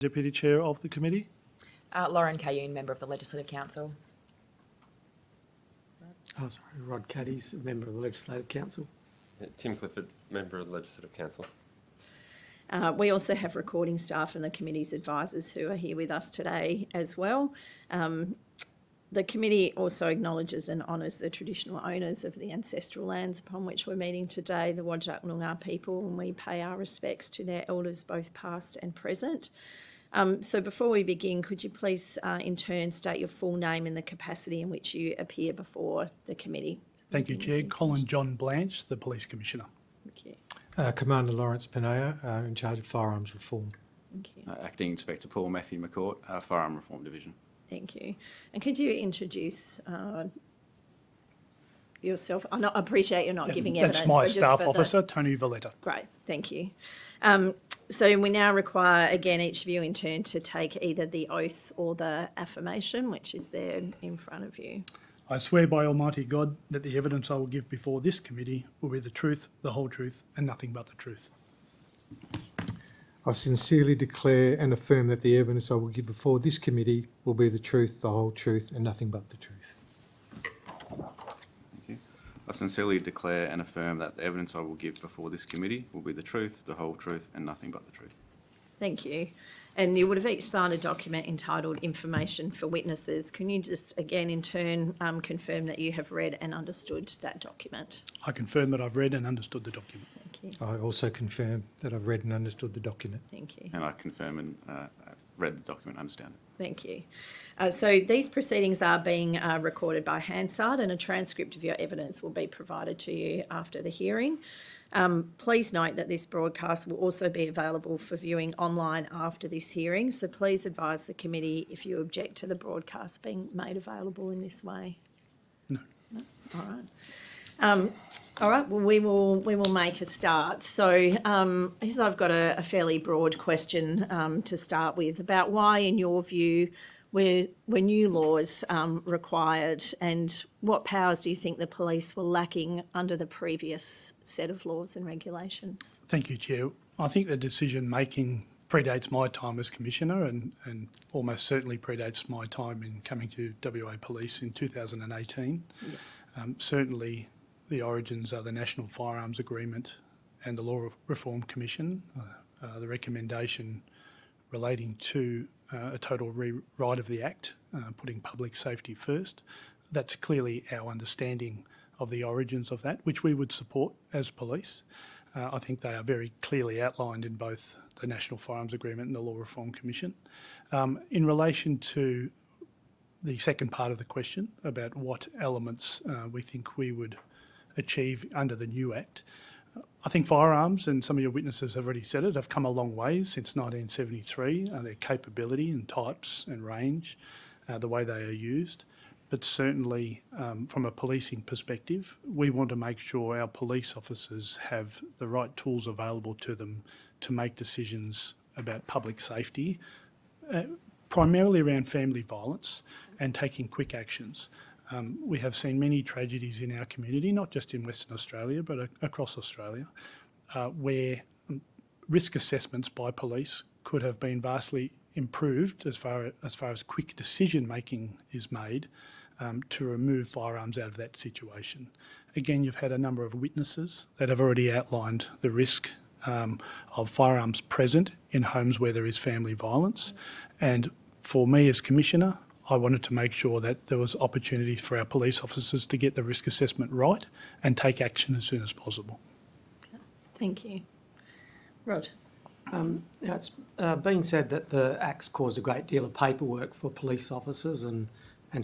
Deputy Chair of the committee. Lauren Cayune, Member of the Legislative Council. Rod Caddies, Member of the Legislative Council. Tim Clifford, Member of the Legislative Council. We also have recording staff and the committee's advisors who are here with us today as well. The committee also acknowledges and honours the traditional owners of the ancestral lands upon which we're meeting today, the Whadjuk Noongar people, and we pay our respects to their elders, both past and present. So before we begin, could you please in turn state your full name and the capacity in which you appear before the committee? Thank you, Chair. Colin John Blanche, the Police Commissioner. Thank you. Commander Lawrence Penea, in charge of Firearms Reform. Thank you. Acting Inspector Paul Matthew McCourt, Firearm Reform Division. Thank you. And could you introduce yourself? I appreciate you're not giving evidence. That's my but staff officer, Tony Valletta. Great, thank you. So we now require, again, each of you in turn to take either the oath or the affirmation, which is there in front of you. I swear by Almighty God that the evidence I will give before this committee will be the truth, the whole truth, and nothing but the truth. I sincerely declare and affirm that the evidence I will give before this committee will be the truth, the whole truth, and nothing but the truth. Thank you. I sincerely declare and affirm that the evidence I will give before this committee will be the truth, the whole truth, and nothing but the truth. Thank you. And you would have each signed a document entitled Information for Witnesses. Can you just, again, in turn, confirm that you have read and understood that document? I confirm that I've read and understood the document. Thank you. I also confirm that I've read and understood the document. Thank you. And I confirm and read the document and understand it. Thank you. So these proceedings are being recorded by Hansard, and a transcript of your evidence will be provided to you after the hearing. Please note that this broadcast will also be available for viewing online after this hearing, so please advise the committee if you object to the broadcast being made available in this way. No. All right. All right, well, we will make a start. So I've got a fairly broad question to start with about why, in your view, were new laws required, and what powers do you think the police were lacking under the previous set of laws and regulations? Thank you, Chair. I think the decision-making predates my time as Commissioner and almost certainly predates my time in coming to WA Police in 2018. Yeah. Certainly the origins are the National Firearms Agreement and the Law Reform Commission, the recommendation relating to a total rewrite of the Act, putting public safety first. That's clearly our understanding of the origins of that, which we would support as police. I think they are very clearly outlined in both the National Firearms Agreement and the Law Reform Commission. In relation to the second part of the question about what elements we think we would achieve under the new Act, I think firearms, and some of your witnesses have already said it, have come a long way since 1973, their capability and types and range, the way they are used. But certainly from a policing perspective, we want to make sure our police officers have the right tools available to them to make decisions about public safety, primarily around family violence and taking quick actions. We have seen many tragedies in our community, not just in Western Australia, but across Australia, where risk assessments by police could have been vastly improved as far as quick decision-making is made to remove firearms out of that situation. Again, you've had a number of witnesses that have already outlined the risk of firearms present in homes where there is family violence. And for me as Commissioner, I wanted to make sure that there was opportunities for our police officers to get the risk assessment right and take action as soon as possible. Okay. Thank you. Rod? Now it's been said that the Act's caused a great deal of paperwork for police officers and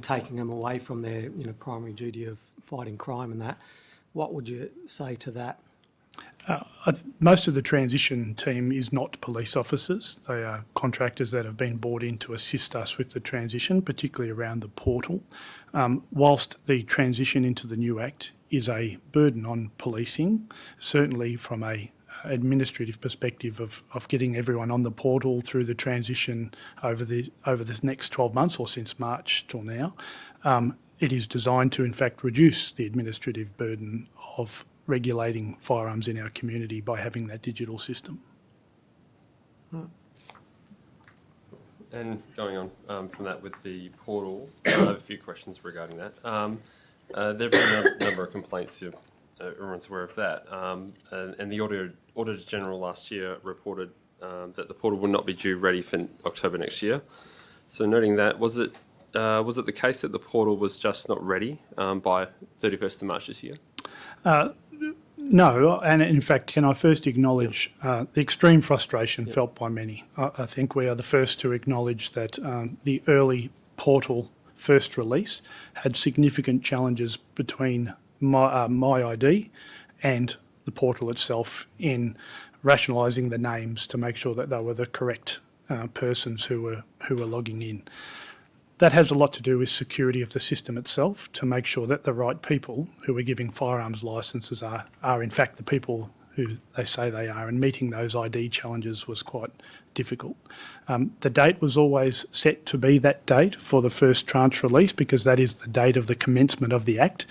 taking them away from their primary duty of fighting crime and that. What would you say to that? Most of the transition team is not police officers. They are contractors that have been brought in to assist us with the transition, particularly around the portal. Whilst the transition into the new Act is a burden on policing, certainly from a administrative perspective of getting everyone on the portal through the transition over this next 12 months or since March till now, it is designed to in fact reduce the administrative burden of regulating firearms in our community by having that digital system. And going on from that with the portal, I have a few questions regarding that. There have been a number of complaints, everyone's aware of that. And the Auditor General last year reported that the portal will not be due ready for October next year. So noting that, was it the case that the portal was just not ready by 31st of March this year? No, and in fact, can I first acknowledge the extreme frustration felt by many. I think we are the first to acknowledge that the early portal first release had significant challenges between my ID and the portal itself in rationalising the names to make sure that they were the correct persons who were logging in. That has a lot to do with security of the system itself, to make sure that the right people who are giving firearms licences are in fact the people who they say they are, and meeting those ID challenges was quite difficult. The date was always set to be that date for the first tranche release because that is the date of the commencement of the Act.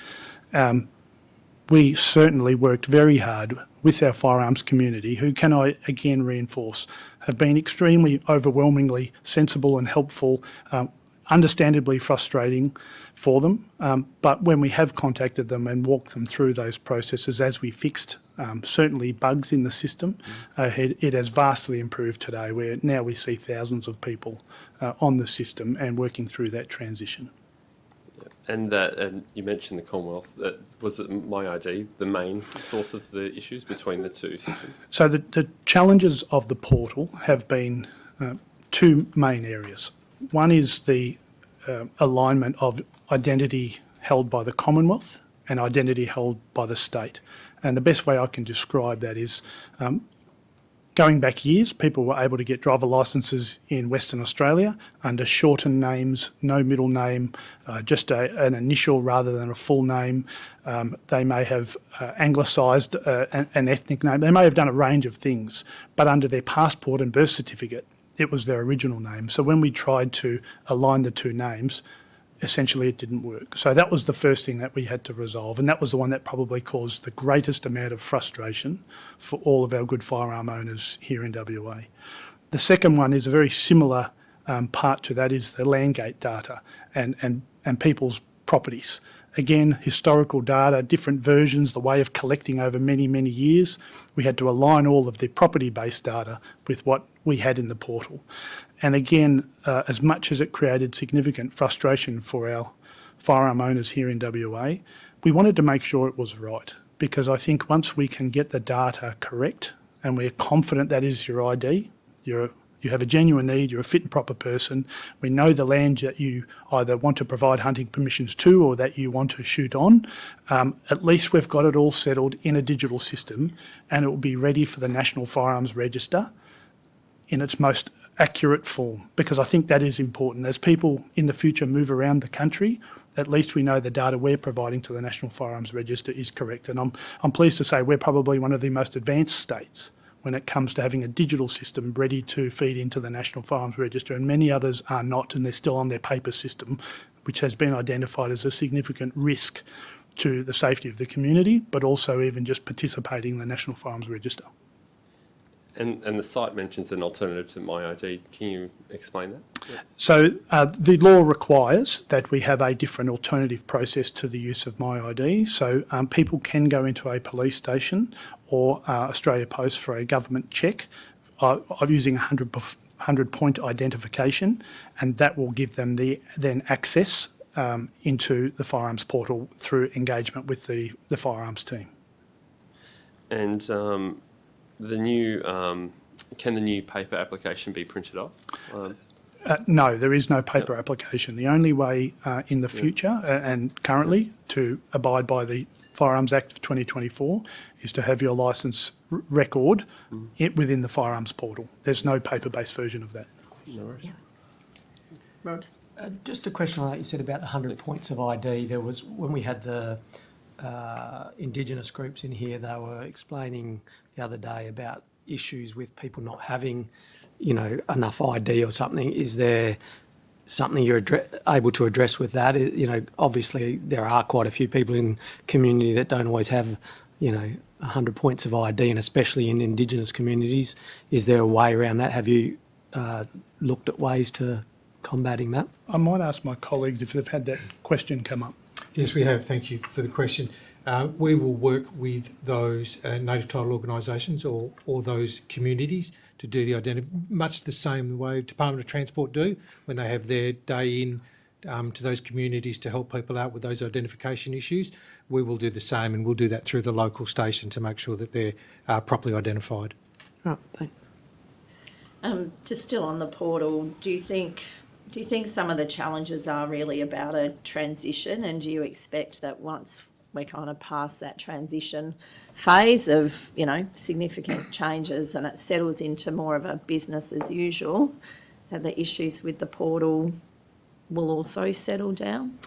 We certainly worked very hard with our firearms community, who, can I again reinforce, have been extremely overwhelmingly sensible and helpful, understandably frustrating for them. But when we have contacted them and walked them through those processes as we fixed certainly bugs in the system, it has vastly improved today, where now we see thousands of people on the system and working through that transition. And you mentioned the Commonwealth. Was it My ID the main source of the issues between the two systems? So the challenges of the portal have been two main areas. One is the alignment of identity held by the Commonwealth and identity held by the state. And the best way I can describe that is going back years, people were able to get driver licences in Western Australia under shortened names, no middle name, just an initial rather than a full name. They may have anglicised an ethnic name. They may have done a range of things, but under their passport and birth certificate, it was their original name. So when we tried to align the two names, essentially it didn't work. So that was the first thing that we had to resolve, and that was the one that probably caused the greatest amount of frustration for all of our good firearm owners here in WA. The second one is a very similar part to that, is the landgate data and people's properties. Again, historical data, different versions, the way of collecting over many, many years. We had to align all of the property-based data with what we had in the portal. And again, as much as it created significant frustration for our firearm owners here in WA, we wanted to make sure it was right, because I think once we can get the data correct and we're confident that is your ID, you have a genuine need, you're a fit and proper person, we know the land that you either want to provide hunting permissions to or that you want to shoot on, at least we've got it all settled in a digital system, and it will be ready for the National Firearms Register in its most accurate form, because I think that is important. As people in the future move around the country, at least we know the data we're providing to the National Firearms Register is correct. And I'm pleased to say we're probably one of the most advanced states when it comes to having a digital system ready to feed into the National Firearms Register, and many others are not, and they're still on their paper system, which has been identified as a significant risk to the safety of the community, but also even just participating in the National Firearms Register. And the site mentions an alternative to My ID. Can you explain that? Yeah. So the law requires that we have a different alternative process to the use of My ID. So people can go into a police station or Australia Post for a government check of using 100-point identification, and that will give them then access into the firearms portal through engagement with the firearms team. And can the new paper application be printed off? No, there is no paper application. The only way in the future and currently to abide by the Firearms Act of 2024 is to have your licence record within the firearms portal. There's no paper-based version of that. No worries. Rod? Just a question on that. You said about the 100 points of ID. There was, when we had the Indigenous groups in here, they were explaining the other day about issues with people not having, enough ID or something. Is there something you're able to address with that? Obviously there are quite a few people in community that don't always have, 100 points of ID, and especially in Indigenous communities. Is there a way around that? Have you looked at ways to combating that? I might ask my colleagues if they've had that question come up. Yes, we have. Thank you for the question. We will work with those native title organisations or those communities to do the much the same way Department of Transport do when they have their day in to those communities to help people out with those identification issues. We will do the same, and we'll do that through the local station to make sure that they're properly identified. Right, thanks. Just still on the portal, do you think some of the challenges are really about a transition, and do you expect that once we're kind of past that transition phase of, you know, significant changes and it settles into more of a business as usual, that the issues with the portal will also settle down?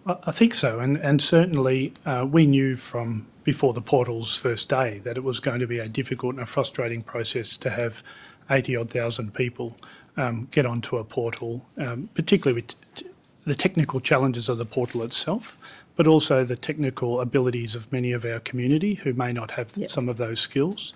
I think so, and certainly we knew from before the portal's first day that it was going to be a difficult and a frustrating process to have 80-odd thousand people get onto a portal, particularly with the technical challenges of the portal itself, but also the technical abilities of many of our community who may not have some of those skills.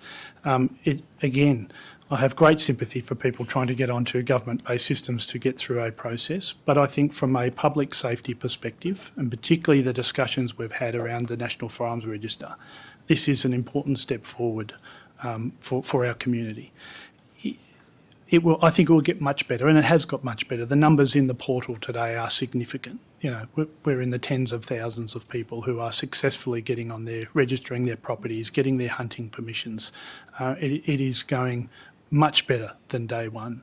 Again, I have great sympathy for people trying to get onto government-based systems to get through a process, but I think from a public safety perspective, and particularly the discussions we've had around the National Firearms Register, this is an important step forward for our community. I think it will get much better, and it has got much better. The numbers in the portal today are significant. You know, we're in the tens of thousands of people who are successfully getting on there, registering their properties, getting their hunting permissions. It is going much better than day one.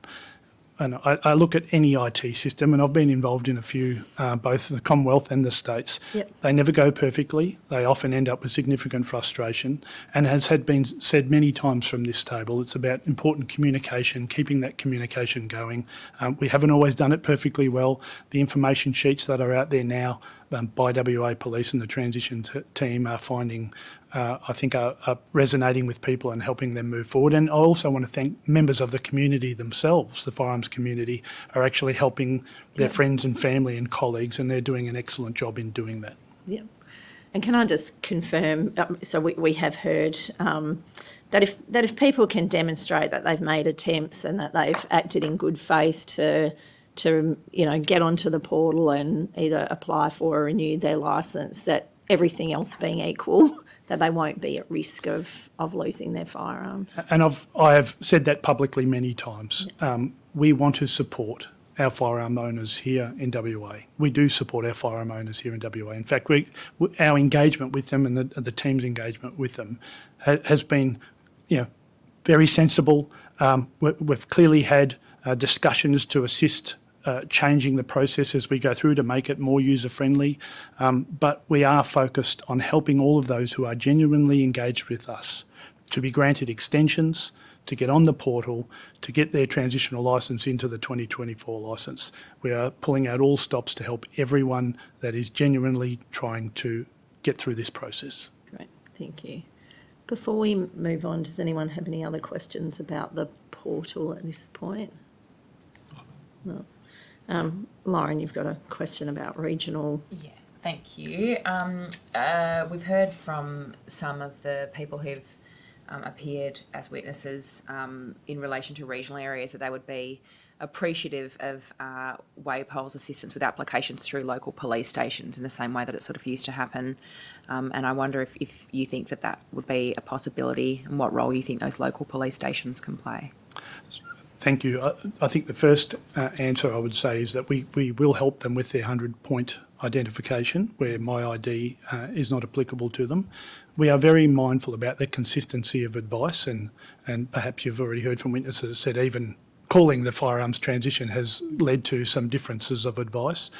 And I look at any IT system, and I've been involved in a few, both the Commonwealth and the states. Yep. They never go perfectly. They often end up with significant frustration. And as had been said many times from this table, it's about important communication, keeping that communication going. We haven't always done it perfectly well. The information sheets that are out there now by WA Police and the transition team are finding, I think, are resonating with people and helping them move forward. And I also want to thank members of the community themselves. The firearms community are actually helping their friends and family and colleagues, and they're doing an excellent job in doing that. Yeah. And can I just confirm, so we have heard that if people can demonstrate that they've made attempts and that they've acted in good faith to you know, get onto the portal and either apply for or renew their licence, that everything else being equal, that they won't be at risk of losing their firearms. And I have said that publicly many times. We want to support our firearm owners here in WA. We do support our firearm owners here in WA. In fact, our engagement with them and the team's engagement with them has been, you know, very sensible. We've clearly had discussions to assist changing the process as we go through to make it more user-friendly. But we are focused on helping all of those who are genuinely engaged with us to be granted extensions, to get on the portal, to get their transitional licence into the 2024 licence. We are pulling out all stops to help everyone that is genuinely trying to get through this process. Great, thank you. Before we move on, does anyone have any other questions about the portal at this point? No. Lauren, you've got a question about regional. Yeah, thank you. We've heard from some of the people who've appeared as witnesses in relation to regional areas that they would be appreciative of WAPOL's assistance with applications through local police stations in the same way that it sort of used to happen. And I wonder if you think that would be a possibility and what role you think those local police stations can play. Thank you. I think the first answer I would say is that we will help them with their 100-point identification where my ID is not applicable to them. We are very mindful about the consistency of advice, and perhaps you've already heard from witnesses that said even calling the firearms transition has led to some differences of advice.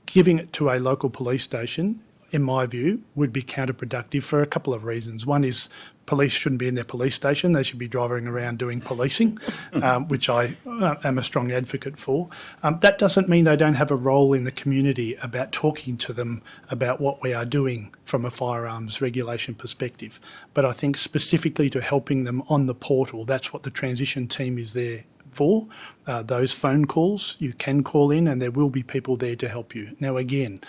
Giving it to a local police station, in my view, would be counterproductive for a couple of reasons. One is police shouldn't be in their police station. They should be driving around doing policing, which I am a strong advocate for. That doesn't mean they don't have a role in the community about talking to them about what we are doing from a firearms regulation perspective. But I think specifically to helping them on the portal, that's what the transition team is there for. Those phone calls, you can call in and there will be people there to help you. Now, again,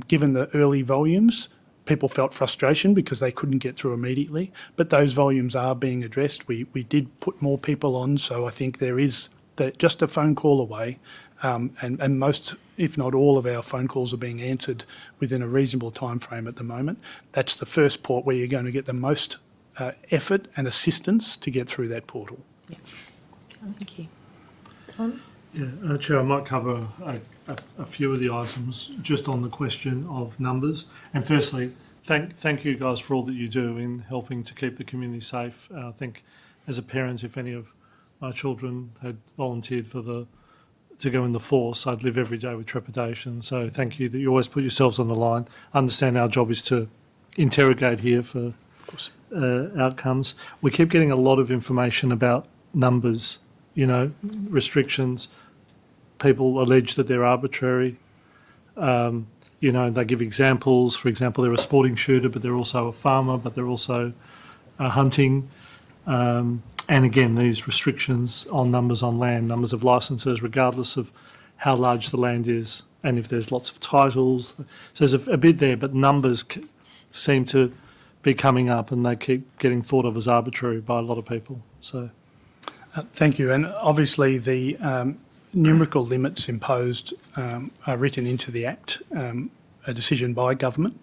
given the early volumes, people felt frustration because they couldn't get through immediately, but those volumes are being addressed. We did put more people on, so I think there is just a phone call away, and most, if not all, of our phone calls are being answered within a reasonable time frame at the moment. That's the first port where you're going to get the most effort and assistance to get through that portal. Thank you. Tom? Yeah, Chair, I might cover a few of the items just on the question of numbers. And firstly, thank you guys for all that you do in helping to keep the community safe. I think as a parent, if any of my children had volunteered to go in the force, I'd live every day with trepidation. So thank you that you always put yourselves on the line. I understand our job is to interrogate here for outcomes. We keep getting a lot of information about numbers, restrictions. People allege that they're arbitrary. They give examples. For example, they're a sporting shooter, but they're also a farmer, but they're also hunting. And again, these restrictions on numbers on land, numbers of licences, regardless of how large the land is, and if there's lots of titles. So there's a bit there, but numbers seem to be coming up, and they keep getting thought of as arbitrary by a lot of people. So, thank you. And obviously, the numerical limits imposed are written into the Act, a decision by government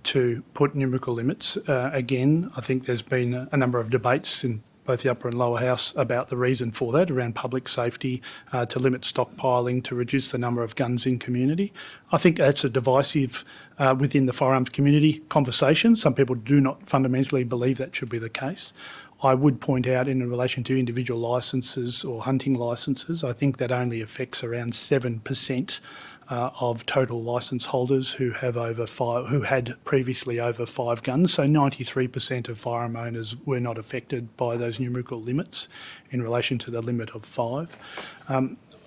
to put numerical limits. Again, I think there's been a number of debates in both the upper and lower house about the reason for that, around public safety, to limit stockpiling, to reduce the number of guns in community. I think that's a divisive within the firearms community conversation. Some people do not fundamentally believe that should be the case. I would point out in relation to individual licences or hunting licences, I think that only affects around 7% of total licence holders who had previously over 5 guns. So 93% of firearm owners were not affected by those numerical limits in relation to the limit of 5.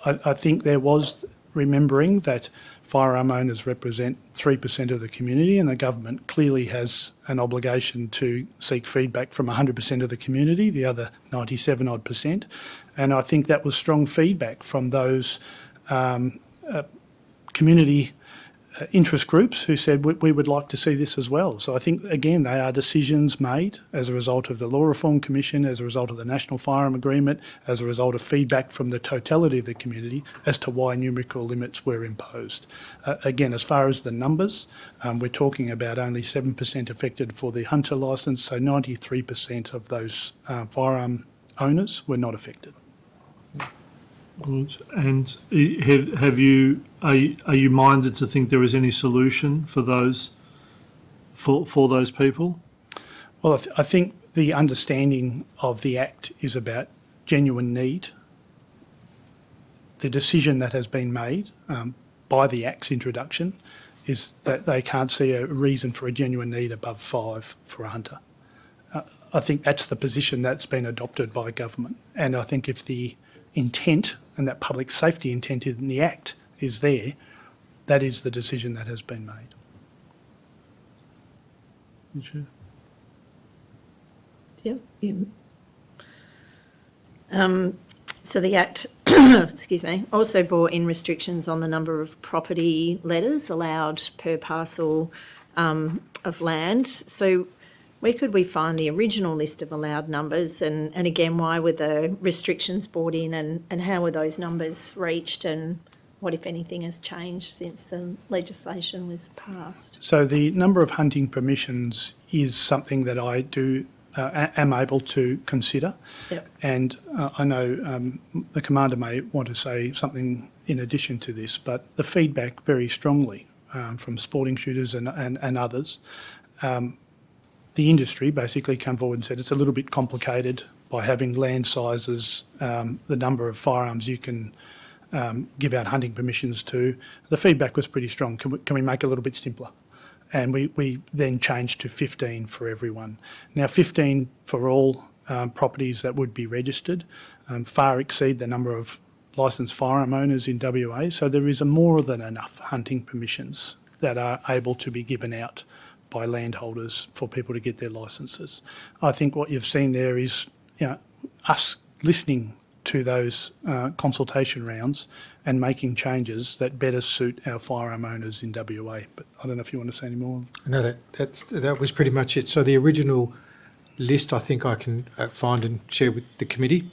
I think there was remembering that firearm owners represent 3% of the community, and the government clearly has an obligation to seek feedback from 100% of the community, the other 97 odd %. And I think that was strong feedback from those community interest groups who said we would like to see this as well. So I think, again, they are decisions made as a result of the Law Reform Commission, as a result of the National Firearm Agreement, as a result of feedback from the totality of the community as to why numerical limits were imposed. Again, as far as the numbers, we're talking about only 7% affected for the hunter licence, so 93% of those firearm owners were not affected. Good. And are you minded to think there is any solution for those for those people? Well, I think the understanding of the Act is about genuine need. The decision that has been made by the Act's introduction is that they can't see a reason for a genuine need above 5 for a hunter. I think that's the position that's been adopted by government. And I think if the intent and that public safety intent in the Act is there, that is the decision that has been made. So the Act, excuse me, also brought in restrictions on the number of property letters allowed per parcel of land. So where could we find the original list of allowed numbers, and again, why were the restrictions brought in, and how were those numbers reached, and what, if anything, has changed since the legislation was passed? So the number of hunting permissions is something that I am able to consider. Yep. And I know the Commander may want to say something in addition to this, but the feedback very strongly from sporting shooters and others, the industry basically come forward and said it's a little bit complicated by having land sizes, the number of firearms you can give out hunting permissions to. The feedback was pretty strong. Can we make it a little bit simpler? And we then changed to 15 for everyone. Now 15 for all properties that would be registered far exceed the number of licensed firearm owners in WA, so there is more than enough hunting permissions that are able to be given out by landholders for people to get their licences. I think what you've seen there is us listening to those consultation rounds and making changes that better suit our firearm owners in WA. But I don't know if you want to say any more. No, that was pretty much it. So the original list, I think I can find and share with the committee.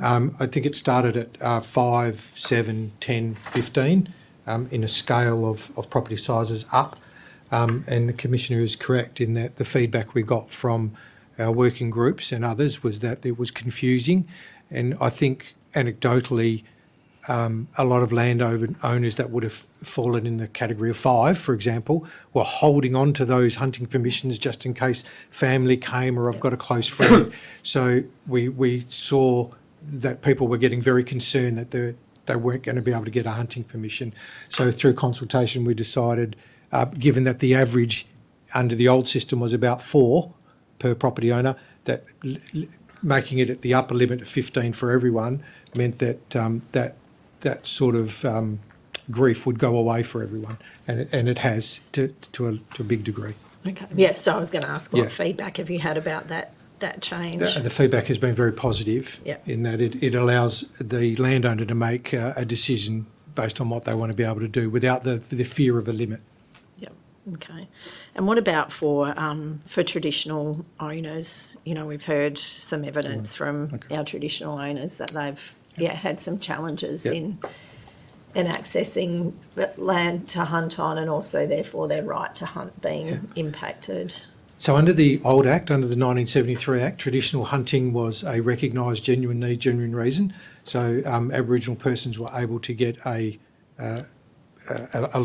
I think it started at 5, 7, 10, 15 in a scale of property sizes up. And the Commissioner is correct in that the feedback we got from our working groups and others was that it was confusing. And I think anecdotally, a lot of landowners that would have fallen in the category of 5, for example, were holding on to those hunting permissions just in case family came or I've got a close friend. So we saw that people were getting very concerned that they weren't going to be able to get a hunting permission. So through consultation, we decided, given that the average under the old system was about 4 per property owner, that making it at the upper limit of 15 for everyone meant that that sort of grief would go away for everyone, and it has to a big degree. Okay. Yeah, so I was going to ask what Yeah. feedback have you had about that change? The feedback has been very positive Yeah. in that it allows the landowner to make a decision based on what they want to be able to do without the fear of a limit. Yep. Okay. And what about for traditional owners? You know, we've heard some evidence from our traditional owners that they've had some challenges Yep. in accessing land to hunt on, and also therefore their right to hunt being impacted. So under the old Act, under the 1973 Act, traditional hunting was a recognised genuine need, genuine reason. So Aboriginal persons were able to get a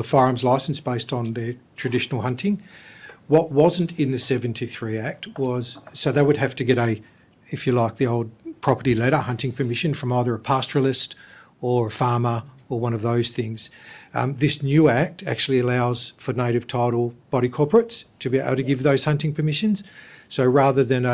firearms licence based on their traditional hunting. What wasn't in the 73 Act was, so they would have to get if you like, the old property letter, hunting permission from either a pastoralist or a farmer or one of those things. This new Act actually allows for native title body corporates to be able to give those hunting permissions. So rather than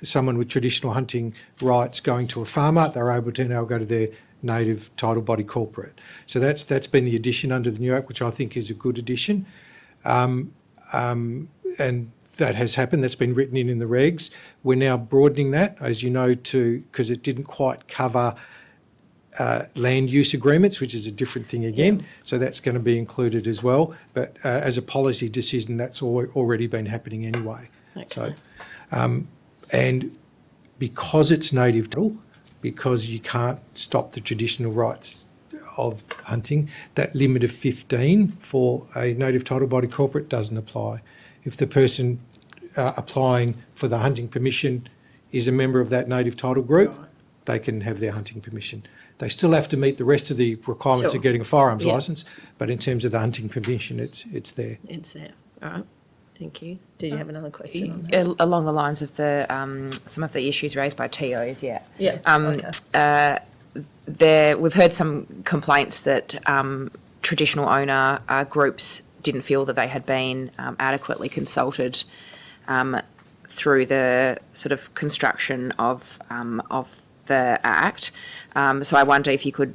someone with traditional hunting rights going to a farmer, they're able to now go to their native title body corporate. So that's been the addition under the new Act, which I think is a good addition. And that has happened. That's been written in the regs. We're now broadening that, as you know, because it didn't quite cover land use agreements, which is a different thing again. Yeah. So that's going to be included as well. But as a policy decision, that's already been happening anyway. Okay. So, and because it's native title, because you can't stop the traditional rights of hunting, that limit of 15 for a native title body corporate doesn't apply. If the person applying for the hunting permission is a member of that native title group, they can have their hunting permission. They still have to meet the rest of the requirements Sure. of getting a firearms Yeah. licence, but in terms of the hunting permission, it's there. It's there. All right. Thank you. Did you have another question on that? Along the lines of the some of the issues raised by TOs, yeah. Yeah. Okay. We've heard some complaints that traditional owner groups didn't feel that they had been adequately consulted through the sort of construction of the Act. So I wonder if you could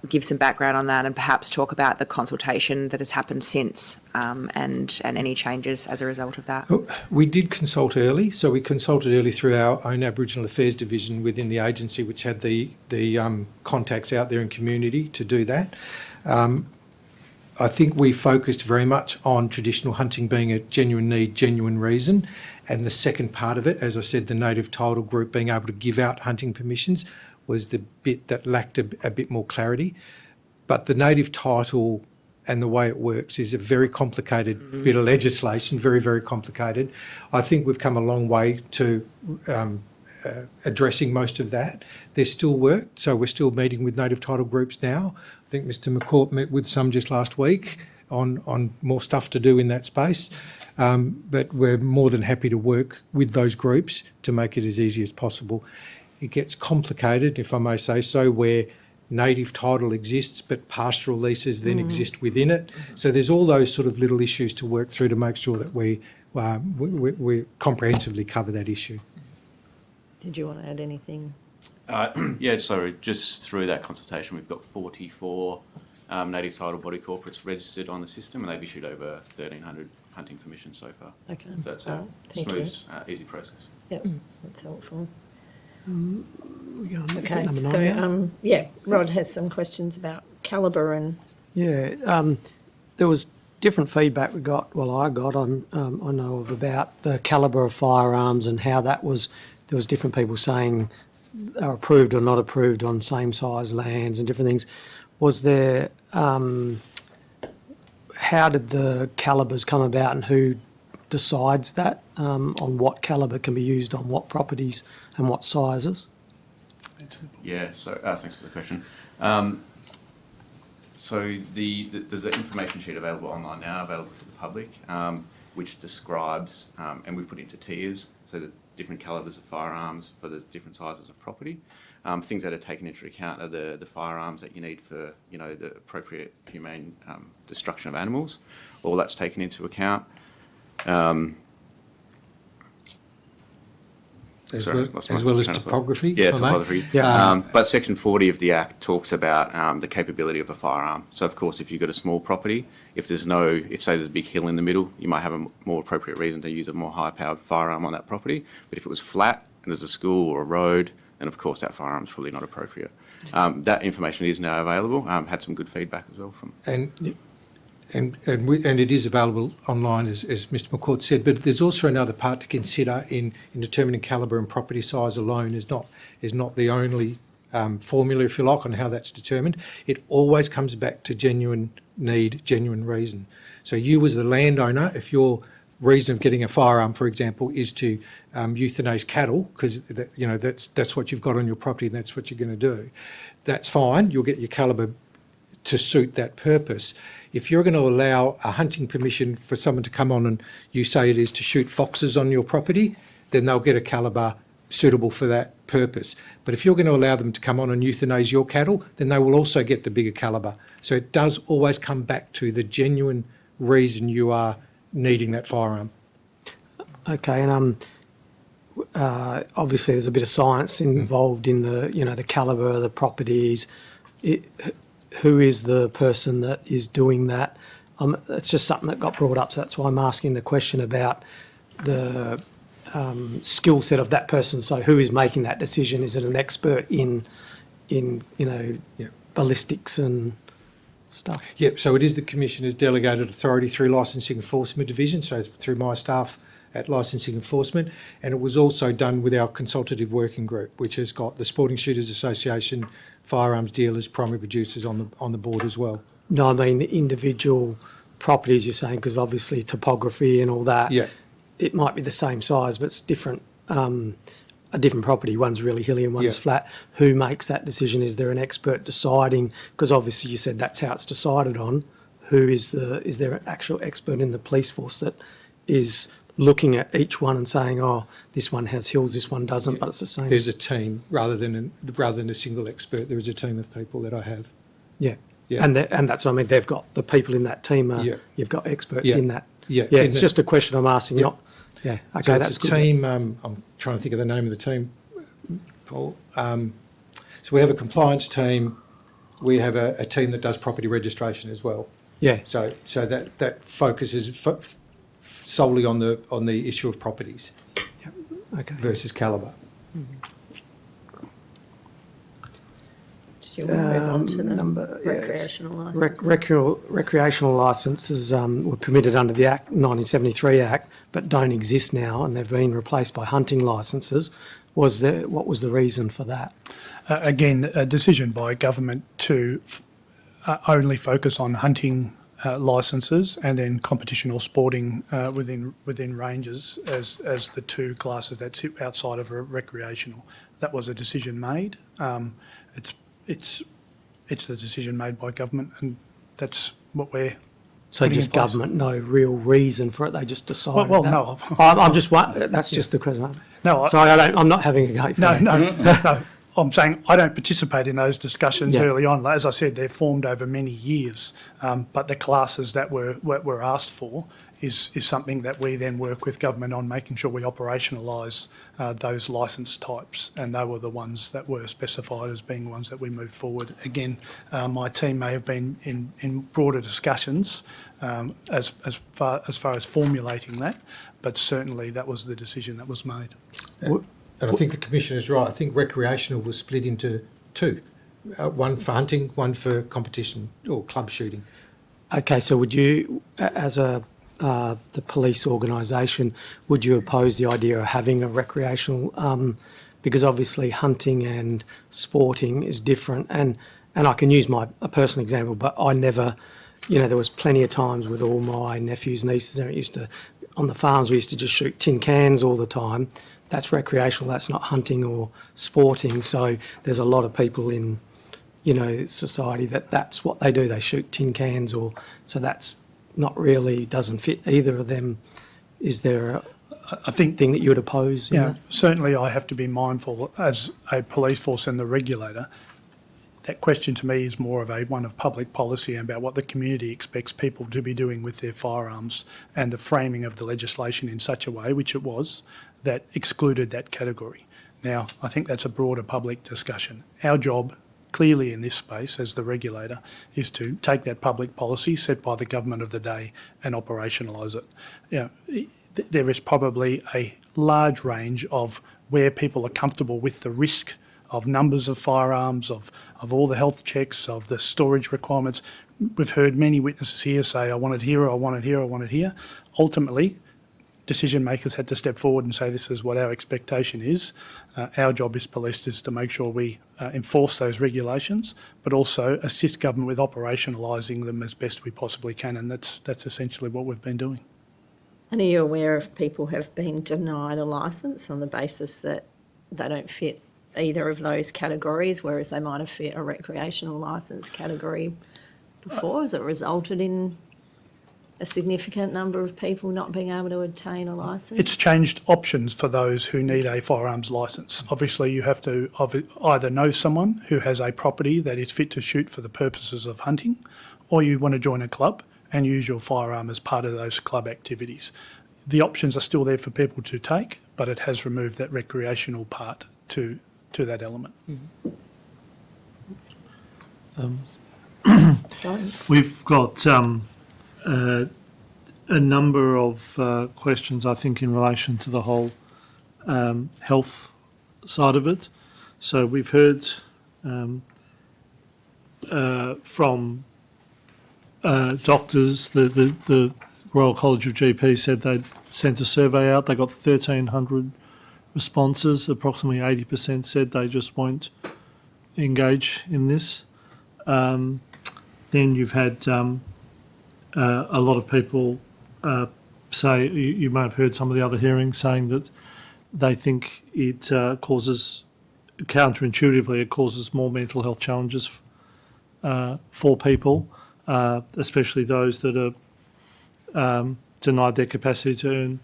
give some background on that and perhaps talk about the consultation that has happened since and any changes as a result of that. We did consult early, so we consulted early through our own Aboriginal Affairs division within the agency, which had the contacts out there in community to do that. I think we focused very much on traditional hunting being a genuine need, genuine reason, and the second part of it, as I said, the native title group being able to give out hunting permissions was the bit that lacked a bit more clarity. But the native title and the way it works is a very complicated bit of legislation, very, very complicated. I think we've come a long way to addressing most of that. There's still work, so we're still meeting with native title groups now. I think Mr McCourt met with some just last week on more stuff to do in that space. But we're more than happy to work with those groups to make it as easy as possible. It gets complicated, if I may say so, where native title exists but pastoral leases then exist within it. So there's all those sort of little issues to work through to make sure that we comprehensively cover that issue. Did you want to add anything? Yeah, sorry, just through that consultation, we've got 44 native title body corporates registered on the system, and they've issued over 1,300 hunting permissions so far. Okay. So that's All a right. Thank you. smooth, easy process. Yep, that's helpful. We go on to Okay, number 9 so, now. yeah, Rod has some questions about calibre and, Yeah, there was different feedback we got. Well, I got. I know of about the calibre of firearms and how that was. There was different people saying are approved or not approved on same size lands and different things. Was there? How did the calibres come about, and who decides that on what calibre can be used on what properties and what sizes? Yeah, so thanks for the question. So there's an information sheet available online now, available to the public, which describes, and we've put into tiers, so the different calibres of firearms for the different sizes of property. Things that are taken into account are the firearms that you need for, the appropriate humane destruction of animals. All that's taken into account. As Sorry, well, lost my as well as train of thought. topography. Yeah, if I may. topography. Yeah. But Section 40 of the Act talks about the capability of a firearm. So, of course, if you've got a small property, if say there's a big hill in the middle, you might have a more appropriate reason to use a more high-powered firearm on that property. But if it was flat and there's a school or a road, then, of course, that firearm's probably not appropriate. That information is now available. Had some good feedback as well from... And it is available online, as Mr McCourt said. But there's also another part to consider in determining calibre, and property size alone is not the only formula, if you like, on how that's determined. It always comes back to genuine need, genuine reason. So you, as the landowner, if your reason of getting a firearm, for example, is to euthanize cattle, because that's what you've got on your property and that's what you're going to do, that's fine. You'll get your calibre to suit that purpose. If you're going to allow a hunting permission for someone to come on and you say it is to shoot foxes on your property, then they'll get a calibre suitable for that purpose. But if you're going to allow them to come on and euthanize your cattle, then they will also get the bigger calibre. So it does always come back to the genuine reason you are needing that firearm. Okay, and obviously there's a bit of science involved in the calibre of the properties. Who is the person that is doing that? It's just something that got brought up, so that's why I'm asking the question about the skill set of that person. So who is making that decision? Is it an expert in ballistics and stuff? Yep, so it is the Commissioner's delegated authority through Licensing Enforcement Division, so through my staff at Licensing Enforcement, and it was also done with our consultative working group, which has got the Sporting Shooters Association, firearms dealers, primary producers on the board as well. No, I mean the individual properties you're saying, because obviously topography and all that. Yeah. It might be the same size, but it's different. A different property. One's really hilly and one's flat. Who makes that decision? Is there an expert deciding? Because obviously you said that's how it's decided on. Is there an actual expert in the police force that is looking at each one and saying, oh, this one has hills, this one doesn't, but it's the same? There's a team rather than a single expert. There is a team of people that I have. Yeah. Yeah. And that's what I mean. They've got the people in that team. You've got experts in that. Yeah. It's just a question I'm asking. Not. Yeah. Okay. So that's it's a good. team. I'm trying to think of the name of the team, Paul. So we have a compliance team. We have a team that does property registration as well. Yeah. So that focuses solely on the issue of properties Okay. versus calibre. do you want to move on to the yeah, it's recreational licence? Recreational licences were permitted under the Act 1973 Act, but don't exist now, and they've been replaced by hunting licences. What was the reason for that? Again, a decision by government to only focus on hunting licences and then competition or sporting within ranges as the two classes that sit outside of a recreational. That was a decision made. It's the decision made by government, and that's what we're. So putting just in place. government, no real reason for it. They just decided. Well, that. no. I'm just. That's just the question. No, Sorry, I'm not having a go. For No, that. no. I'm saying I don't participate in those discussions Yeah. early on. As I said, they're formed over many years, but the classes that were asked for is something that we then work with government on, making sure we operationalise those licence types, and they were the ones that were specified as being ones that we moved forward. Again, my team may have been in broader discussions as far as formulating that, but certainly that was the decision that was made. And I think the Commissioner is right. I think recreational was split into two, one for hunting, one for competition or club shooting. Okay, so would you, as the police organisation, would you oppose the idea of having a recreational? Because obviously hunting and sporting is different, and I can use a personal example, but I never, there was plenty of times with all my nephews, nieces, and on the farms we used to just shoot tin cans all the time. That's recreational. That's not hunting or sporting. So there's a lot of people in society that's what they do. They shoot tin cans, so that's not really, doesn't fit either of them. Is there I think thing that you would oppose? Certainly I have to be mindful as a police force and the regulator. That question to me is more of one of public policy about what the community expects people to be doing with their firearms, and the framing of the legislation in such a way, which it was, that excluded that category. Now, I think that's a broader public discussion. Our job, clearly in this space as the regulator, is to take that public policy set by the government of the day and operationalise it. There is probably a large range of where people are comfortable with the risk of numbers of firearms, of all the health checks, of the storage requirements. We've heard many witnesses here say, I want it here, I want it here, I want it here. Ultimately, decision makers had to step forward and say, this is what our expectation is. Our job as police is to make sure we enforce those regulations, but also assist government with operationalising them as best we possibly can, and that's essentially what we've been doing. And are you aware of people who have been denied a licence on the basis that they don't fit either of those categories, whereas they might have fit a recreational licence category before? Has it resulted in a significant number of people not being able to obtain a licence? It's changed options for those who need a firearms licence. Obviously, you have to either know someone who has a property that is fit to shoot for the purposes of hunting, or you want to join a club and use your firearm as part of those club activities. The options are still there for people to take, but it has removed that recreational part to that element. We've got a number of questions, I think, in relation to the whole health side of it. So we've heard from doctors. The Royal College of GPs said they'd sent a survey out. They got 1,300 responses. Approximately 80% said they just won't engage in this. Then you've had a lot of people say, you may have heard some of the other hearings saying that they think it causes, counterintuitively, it causes more mental health challenges for people, especially those that are denied their capacity to earn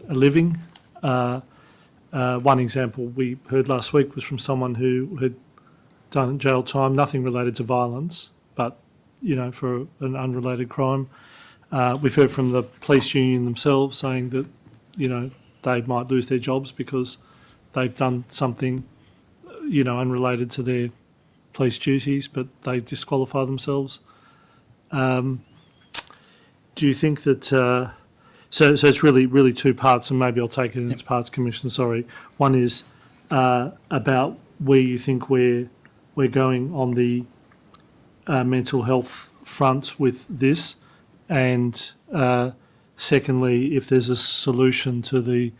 a living. One example we heard last week was from someone who had done jail time, nothing related to violence, but for an unrelated crime. We've heard from the police union themselves saying that they might lose their jobs because they've done something unrelated to their police duties, but they disqualify themselves. Do you think that so it's really two parts, and maybe I'll take it in its parts, Commissioner, sorry. One is about where you think we're going on the mental health front with this, and secondly, if there's a solution to the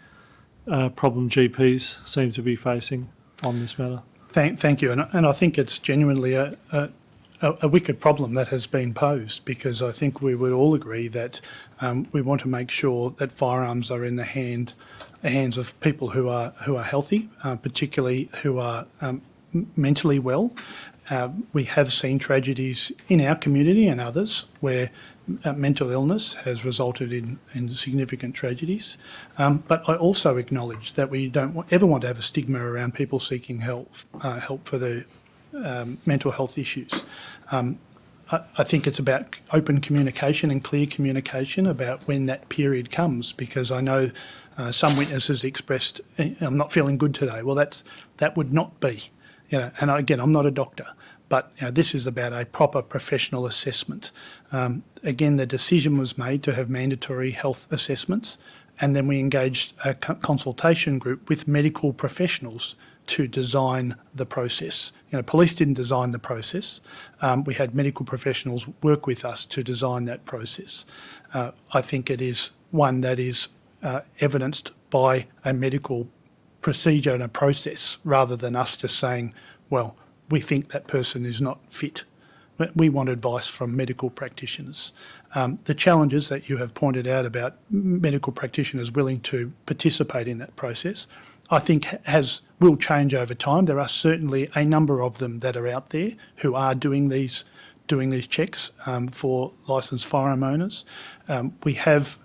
problem GPs seem to be facing on this matter. Thank you, and I think it's genuinely a wicked problem that has been posed, because I think we would all agree that we want to make sure that firearms are in the hands of people who are healthy, particularly who are mentally well. We have seen tragedies in our community and others where mental illness has resulted in significant tragedies. But I also acknowledge that we don't ever want to have a stigma around people seeking help for their mental health issues. I think it's about open communication and clear communication about when that period comes, because I know some witnesses expressed, I'm not feeling good today. Well, that would not be, and again, I'm not a doctor, but this is about a proper professional assessment. Again, the decision was made to have mandatory health assessments, and then we engaged a consultation group with medical professionals to design the process. Police didn't design the process. We had medical professionals work with us to design that process. I think it is one that is evidenced by a medical procedure and a process, rather than us just saying, well, we think that person is not fit. We want advice from medical practitioners. The challenges that you have pointed out about medical practitioners willing to participate in that process, I think will change over time. There are certainly a number of them that are out there who are doing these checks for licensed firearm owners. We have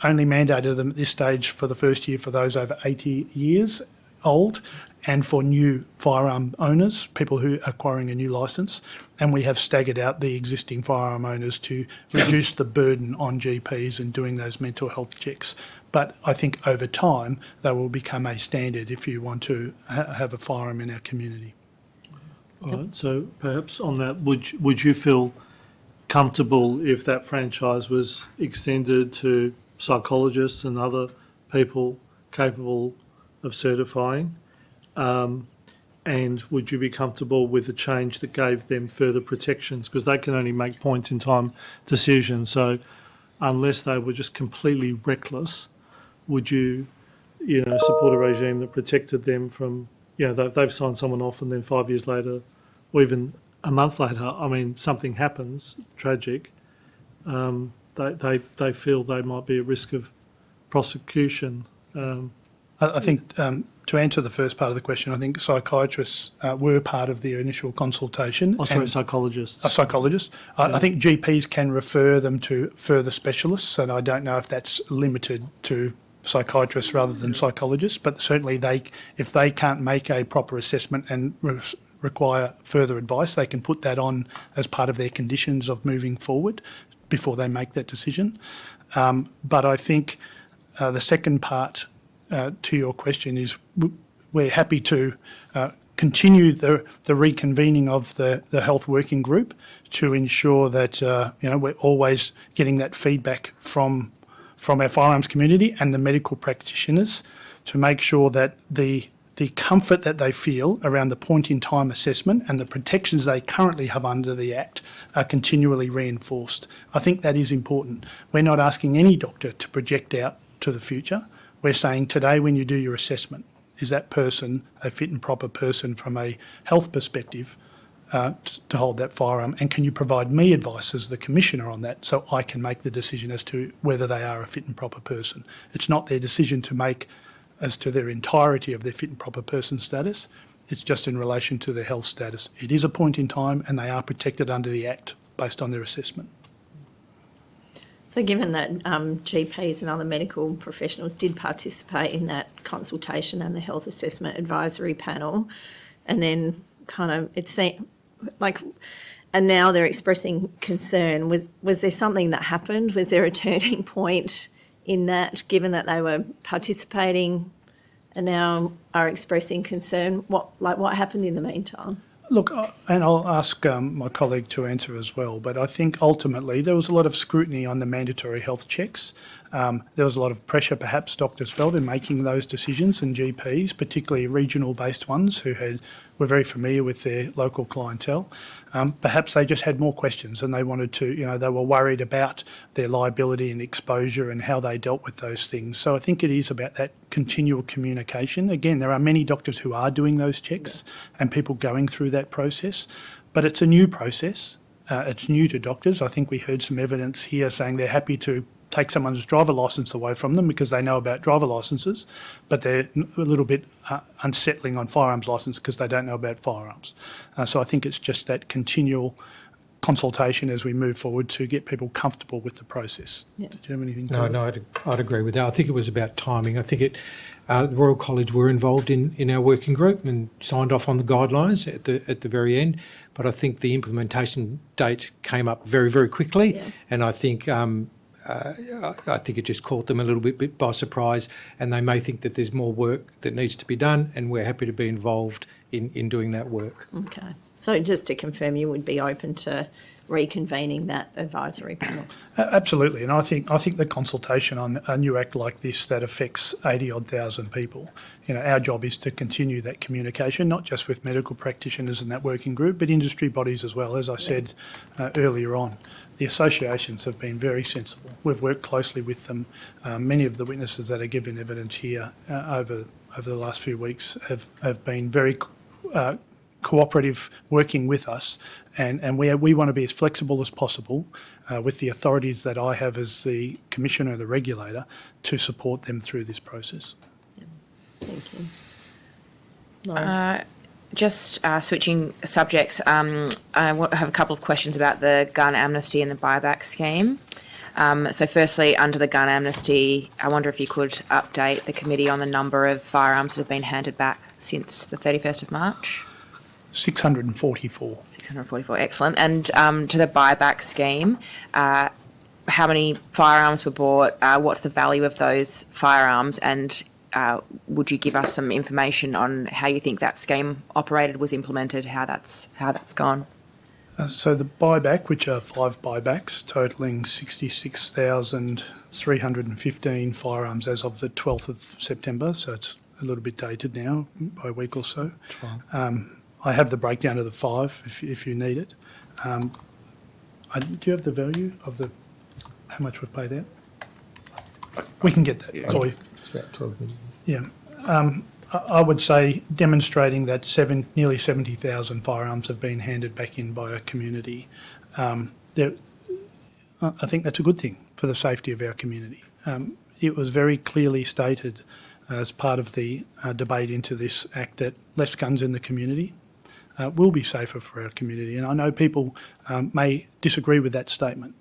only mandated them at this stage for the first year for those over 80 years old, and for new firearm owners, people who are acquiring a new licence. And we have staggered out the existing firearm owners to reduce the burden on GPs in doing those mental health checks. But I think over time, they will become a standard if you want to have a firearm in our community. All right, so perhaps on that, would you feel comfortable if that franchise was extended to psychologists and other people capable of certifying? And would you be comfortable with a change that gave them further protections? Because they can only make point-in-time decisions. So unless they were just completely reckless, would you, support a regime that protected them from, they've signed someone off and then 5 years later, or even a month later, something happens, tragic, they feel they might be at risk of prosecution. I think to answer the first part of the question, I think psychiatrists were part of the initial consultation. Psychologists. Psychologists. I think GPs can refer them to further specialists, and I don't know if that's limited to psychiatrists rather than psychologists, but certainly if they can't make a proper assessment and require further advice, they can put that on as part of their conditions of moving forward before they make that decision. But I think the second part to your question is we're happy to continue the reconvening of the health working group to ensure that we're always getting that feedback from our firearms community and the medical practitioners to make sure that the comfort that they feel around the point-in-time assessment and the protections they currently have under the Act are continually reinforced. I think that is important. We're not asking any doctor to project out to the future. We're saying today, when you do your assessment, is that person a fit and proper person from a health perspective to hold that firearm? And can you provide me advice as the Commissioner on that so I can make the decision as to whether they are a fit and proper person? It's not their decision to make as to their entirety of their fit and proper person status. It's just in relation to their health status. It is a point in time and they are protected under the Act based on their assessment. So given that GPs and other medical professionals did participate in that consultation and the health assessment advisory panel, and then it seemed like, and now they're expressing concern, was there something that happened? Was there a turning point in that, given that they were participating and now are expressing concern? What happened in the meantime? Look, and I'll ask my colleague to answer as well, but I think ultimately there was a lot of scrutiny on the mandatory health checks. There was a lot of pressure perhaps doctors felt in making those decisions, and GPs, particularly regional-based ones who were very familiar with their local clientele. Perhaps they just had more questions and they wanted to, they were worried about their liability and exposure and how they dealt with those things. So I think it is about that continual communication. Again, there are many doctors who are doing those checks and people going through that process, but it's a new process. It's new to doctors. I think we heard some evidence here saying they're happy to take someone's driver licence away from them because they know about driver licences, but they're a little bit unsettling on firearms licence because they don't know about firearms. So I think it's just that continual consultation as we move forward to get people comfortable with the process. Yeah. Did you have anything to No, add? no, I'd agree with that. I think it was about timing. I think the Royal College were involved in our working group and signed off on the guidelines at the very end. But I think the implementation date came up very, very quickly, and I think it just caught them a little bit by surprise, and they may think that there's more work that needs to be done, and we're happy to be involved in doing that work. Okay. So just to confirm, you would be open to reconvening that advisory panel? Absolutely, and I think the consultation on a new act like this that affects 80-odd thousand people, our job is to continue that communication, not just with medical practitioners in that working group, but industry bodies as well. As I said earlier on, the associations have been very sensible. We've worked closely with them. Many of the witnesses that are given evidence here over the last few weeks have been very cooperative, working with us, and we want to be as flexible as possible with the authorities that I have as the commissioner, the regulator, to support them through this process. Thank you. Lauren? Just switching subjects, I have a couple of questions about the gun amnesty and the buyback scheme. So firstly, under the gun amnesty, I wonder if you could update the committee on the number of firearms that have been handed back since the 31st of March? 644. 644, excellent. And to the buyback scheme, how many firearms were bought? What's the value of those firearms? And would you give us some information on how you think that scheme operated, was implemented, how that's gone? So the buyback, which are 5 buybacks, totalling 66,315 firearms as of the 12th of September, so it's a little bit dated now, by a week or so. I have the breakdown of the 5 if you need it. Do you have the value of how much we've paid out? We can get that for you. It's about 12 million. Yeah. I would say demonstrating that nearly 70,000 firearms have been handed back in by our community. I think that's a good thing for the safety of our community. It was very clearly stated as part of the debate into this act that less guns in the community will be safer for our community. And I know people may disagree with that statement,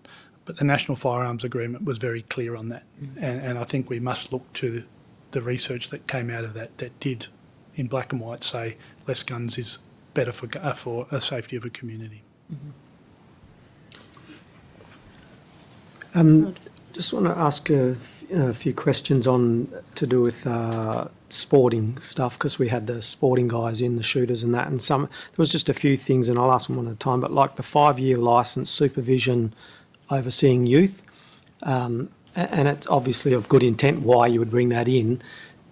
but the National Firearms Agreement was very clear on that. And I think we must look to the research that came out of that did, in black and white, say less guns is better for the safety of a community. Just want to ask a few questions to do with sporting stuff, because we had the sporting guys in, the shooters and that, and there was just a few things, and I'll ask them one at a time, but like the 5-year licence supervision overseeing youth, and it's obviously of good intent why you would bring that in,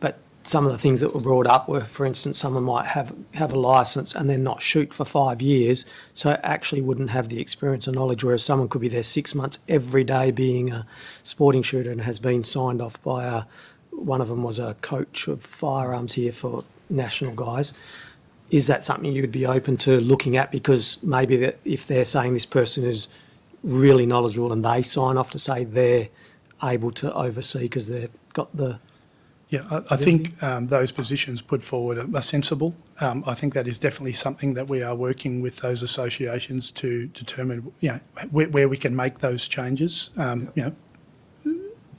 but some of the things that were brought up were, for instance, someone might have a licence and then not shoot for 5 years, so actually wouldn't have the experience or knowledge, whereas someone could be there 6 months every day being a sporting shooter and has been signed off by one of them was a coach of firearms here for national guys. Is that something you would be open to looking at? Because maybe that if they're saying this person is really knowledgeable and they sign off to say they're able to oversee because they've got the... Yeah, I think those positions put forward are sensible. I think that is definitely something that we are working with those associations to determine, where we can make those changes.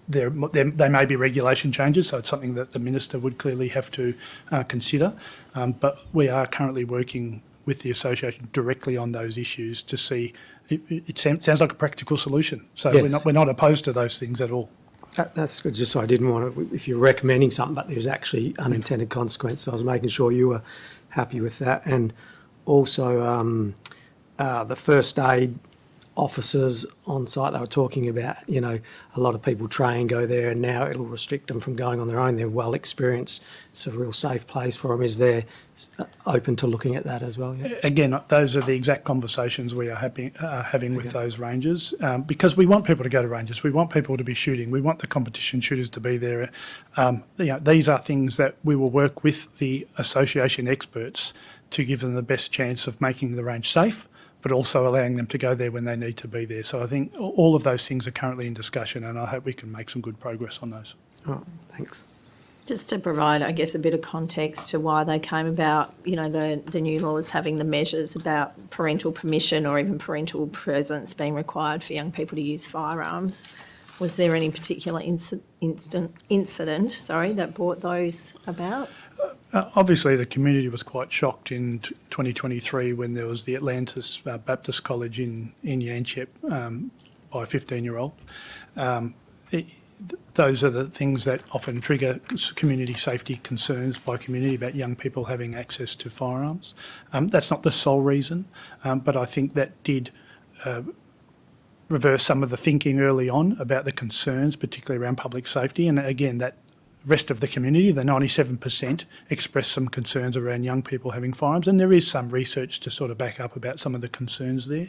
There may be regulation changes, so it's something that the Minister would clearly have to consider. But we are currently working with the association directly on those issues to see. It sounds like a practical solution. So yes. we're not opposed to those things at all. That's good. Just so I didn't want to, if you're recommending something, but there's actually unintended consequences, I was making sure you were happy with that. And also the first aid officers on site, they were talking about, a lot of people train, go there, and now it'll restrict them from going on their own. They're well experienced. It's a real safe place for them. Is there open to looking at that as well? Yeah? Again, those are the exact conversations we are having with those rangers, because we want people to go to ranges. We want people to be shooting. We want the competition shooters to be there. These are things that we will work with the association experts to give them the best chance of making the range safe, but also allowing them to go there when they need to be there. So I think all of those things are currently in discussion, and I hope we can make some good progress on those. Oh, thanks. Just to provide, I guess, a bit of context to why they came about, the new laws having the measures about parental permission or even parental presence being required for young people to use firearms. Was there any particular incident that brought those about? Obviously, the community was quite shocked in 2023 when there was the Atlantis Baptist College in Yanchep by a 15-year-old. those are the things that often trigger community safety concerns by community about young people having access to firearms. That's not the sole reason, but I think that did reverse some of the thinking early on about the concerns, particularly around public safety. And again, that rest of the community, the 97%, expressed some concerns around young people having firearms. And there is some research to sort of back up about some of the concerns there.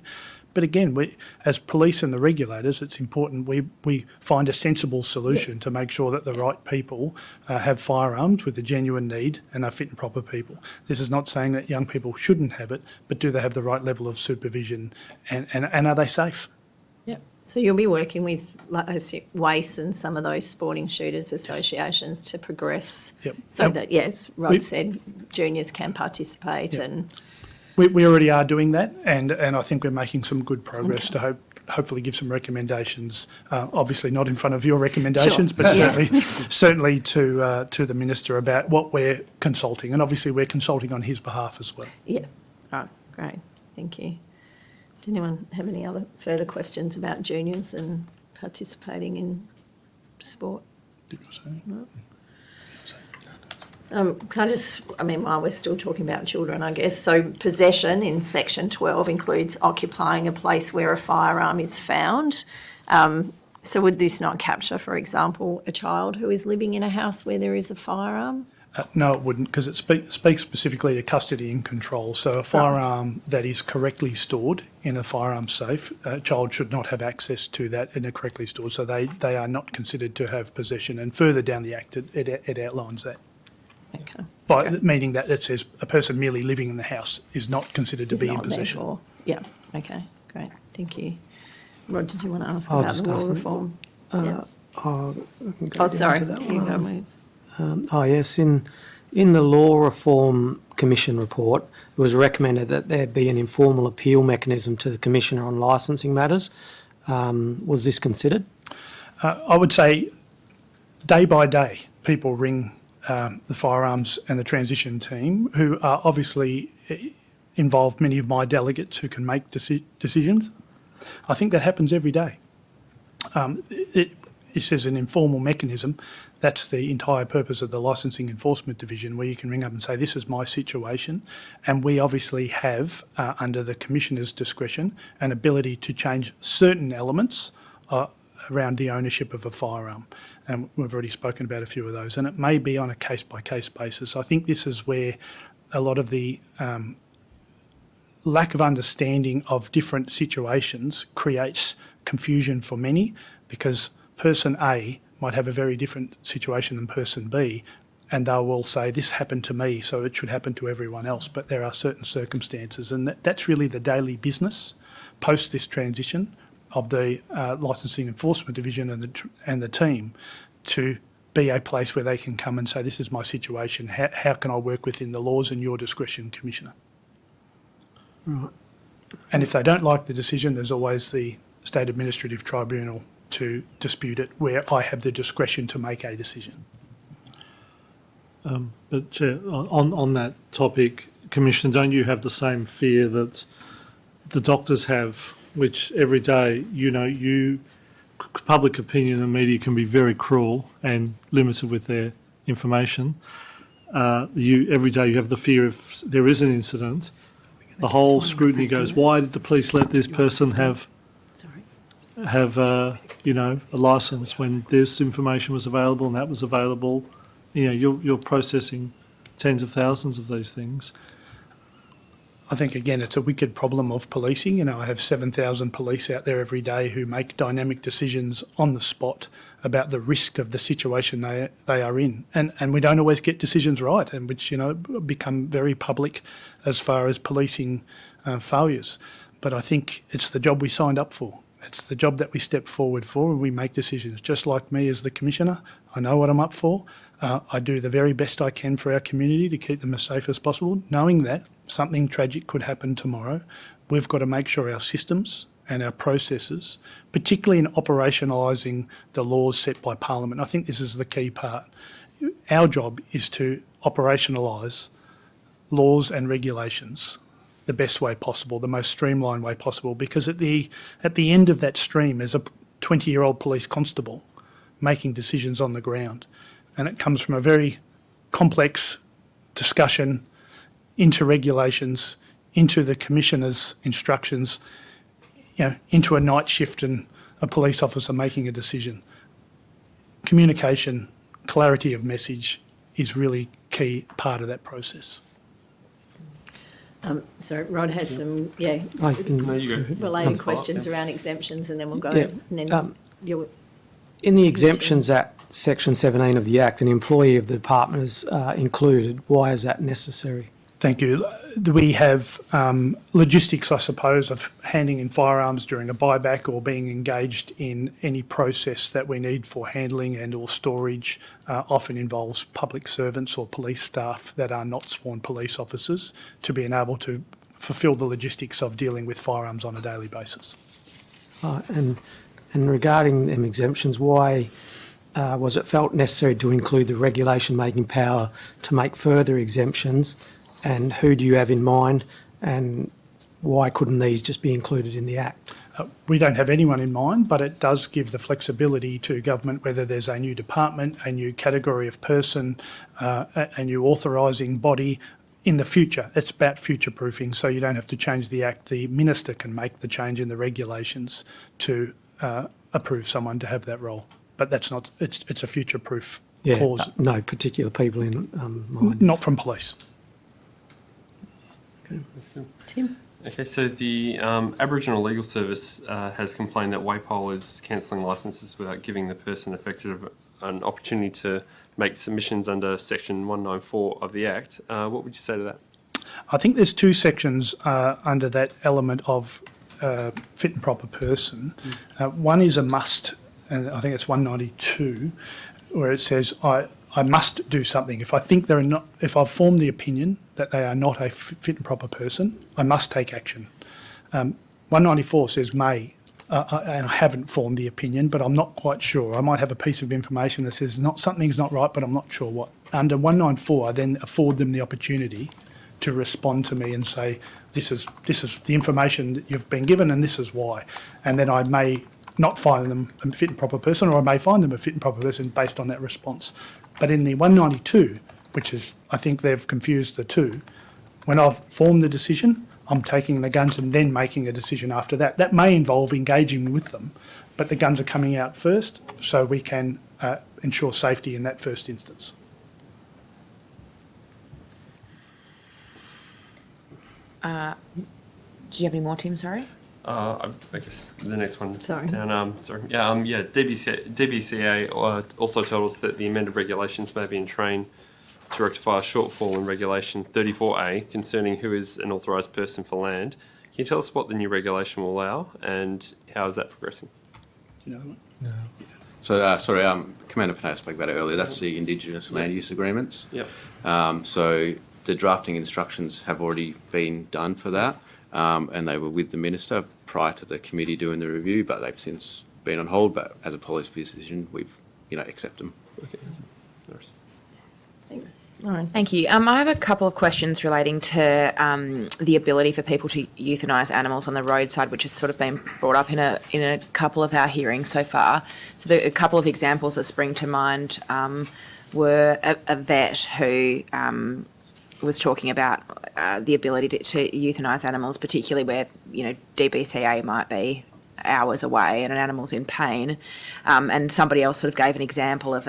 But again, we, as police and the regulators, it's important we find a sensible solution to make sure that the right people have firearms with a genuine need and are fit and proper people. This is not saying that young people shouldn't have it, but do they have the right level of supervision and are they safe? Yep. So you'll be working with, like I said, WACE and some of those sporting shooters associations to progress so that, yes, Rod said, juniors can participate and... We already are doing that, and I think we're making some good progress to hopefully give some recommendations. Obviously, not in front of your recommendations, but certainly to the minister about what we're consulting, and obviously we're consulting on his behalf as well. Yeah. Oh, great. Thank you. Does anyone have any other further questions about juniors and participating in sport? No? Can I just, while we're still talking about children, I guess, so possession in section 12 includes occupying a place where a firearm is found. So would this not capture, for example, a child who is living in a house where there is a firearm? No, it wouldn't, because it speaks specifically to custody and control. So a firearm that is correctly stored in a firearm safe, a child should not have access to that in a correctly stored. So they are not considered to have possession. And further down the Act, it outlines that. Okay. By meaning that it says a person merely living in the house is not considered to be in possession. Therefore. Yeah, okay, great, thank you. Rod, did you want to ask about the law reform? Sorry, you go move. Yes, in the Law Reform Commission report, it was recommended that there be an informal appeal mechanism to the Commissioner on licensing matters. Was this considered? I would say day by day, people ring the firearms and the transition team, who are obviously involved, many of my delegates who can make decisions. I think that happens every day. It says an informal mechanism. That's the entire purpose of the Licensing Enforcement Division, where you can ring up and say, this is my situation. And we obviously have, under the Commissioner's discretion, an ability to change certain elements around the ownership of a firearm. And we've already spoken about a few of those. And it may be on a case-by-case basis. I think this is where a lot of the lack of understanding of different situations creates confusion for many, because person A might have a very different situation than person B, and they will say, this happened to me, so it should happen to everyone else. But there are certain circumstances, and that's really the daily business post this transition of the Licensing Enforcement Division and the team, to be a place where they can come and say, this is my situation, how can I work within the laws and your discretion, Commissioner? Right. And if they don't like the decision, there's always the State Administrative Tribunal to dispute it, where I have the discretion to make a decision. But Chair, on that topic, Commissioner, don't you have the same fear that the doctors have, which every day, public opinion and media can be very cruel and limited with their information. Every day you have the fear if there is an incident, the whole scrutiny goes, why did the police let this person have a licence when this information was available and that was available? You're processing tens of thousands of these things. I think, again, it's a wicked problem of policing. I have 7,000 police out there every day who make dynamic decisions on the spot about the risk of the situation they are in. And we don't always get decisions right, and which, become very public as far as policing failures. But I think it's the job we signed up for. It's the job that we step forward for, and we make decisions. Just like me as the Commissioner, I know what I'm up for. I do the very best I can for our community to keep them as safe as possible, knowing that something tragic could happen tomorrow. We've got to make sure our systems and our processes, particularly in operationalising the laws set by Parliament, I think this is the key part. Our job is to operationalise laws and regulations the best way possible, the most streamlined way possible, because at the end of that stream is a 20-year-old police constable making decisions on the ground. And it comes from a very complex discussion into regulations, into the Commissioner's instructions, into a night shift and a police officer making a decision. Communication, clarity of message is really key part of that process. So Rod has some, I can- No, you go. related questions around exemptions, and then we'll go, Yeah, and then you'll... In the Exemptions Act, Section 17 of the Act, an employee of the department is included. Why is that necessary? Thank you. We have logistics, I suppose, of handing in firearms during a buyback or being engaged in any process that we need for handling and or storage. Often involves public servants or police staff that are not sworn police officers to be able to fulfil the logistics of dealing with firearms on a daily basis. And regarding them exemptions, why was it felt necessary to include the regulation-making power to make further exemptions? And who do you have in mind, and why couldn't these just be included in the Act? We don't have anyone in mind, but it does give the flexibility to government, whether there's a new department, a new category of person, a new authorising body in the future. It's about future-proofing, so you don't have to change the Act. The Minister can make the change in the regulations to approve someone to have that role. But that's not, it's a future-proof clause. No particular people in mind. Not from police. That's good. Tim? Okay, so the Aboriginal Legal Service has complained that WAPOL is cancelling licences without giving the person affected an opportunity to make submissions under Section 194 of the Act. What would you say to that? I think there's two sections under that element of fit and proper person. One is a must, and I think it's 192, where it says I must do something. If I think they're not, if I've formed the opinion that they are not a fit and proper person, I must take action. 194 says may, and I haven't formed the opinion, but I'm not quite sure. I might have a piece of information that says something's not right, but I'm not sure what. Under 194, I then afford them the opportunity to respond to me and say, this is the information that you've been given, and this is why. And then I may not find them a fit and proper person, or I may find them a fit and proper person based on that response. But in the 192, which is, I think they've confused the two, when I've formed the decision, I'm taking the guns and then making a decision after that. That may involve engaging with them, but the guns are coming out first, so we can ensure safety in that first instance. Do you have any more, Tim? Sorry. I guess the next one Sorry. down. DBCA also told us that the amended regulations may be in train to rectify a shortfall in Regulation 34A concerning who is an authorised person for land. Can you tell us what the new regulation will allow and how is that progressing? Do you know that? So, Commander Panay spoke about it earlier. That's the Indigenous land use agreements. Yep. So the drafting instructions have already been done for that, and they were with the Minister prior to the committee doing the review, but they've since been on hold. But as a policy decision, we've, accept them. Okay. No worries. Thanks. Lauren? Thank you. I have a couple of questions relating to the ability for people to euthanise animals on the roadside, which has sort of been brought up in a couple of our hearings so far. So a couple of examples that spring to mind were a vet who was talking about the ability to euthanise animals, particularly where DBCA might be hours away and an animal's in pain, and somebody else sort of gave an example of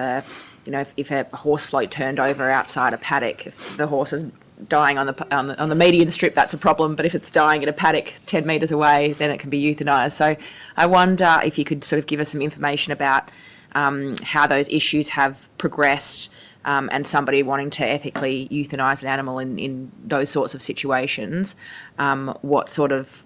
if a horse float turned over outside a paddock, if the horse is dying on the median strip, that's a problem. But if it's dying in a paddock 10 metres away, then it can be euthanised. So I wonder if you could sort of give us some information about how those issues have progressed, and somebody wanting to ethically euthanise an animal in those sorts of situations, what sort of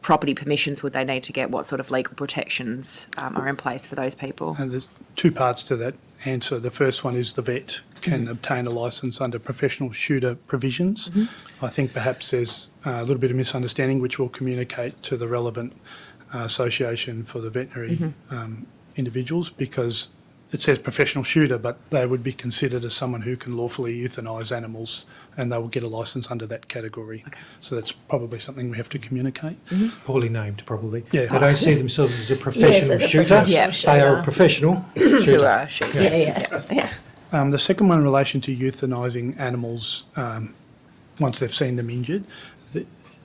property permissions would they need to get? What sort of legal protections are in place for those people? And there's two parts to that answer. The first one is the vet can obtain a licence under professional shooter provisions. I think perhaps there's a little bit of misunderstanding, which we'll communicate to the relevant association for the veterinary individuals, because it says professional shooter, but they would be considered as someone who can lawfully euthanise animals, and they will get a licence under that category. Okay. So that's probably something we have to communicate. Poorly named, probably. Yeah. They don't see themselves as a professional as a shooter. professional They are a shooter. professional Who shooter. are shooting. Yeah. The second one in relation to euthanising animals once they've seen them injured,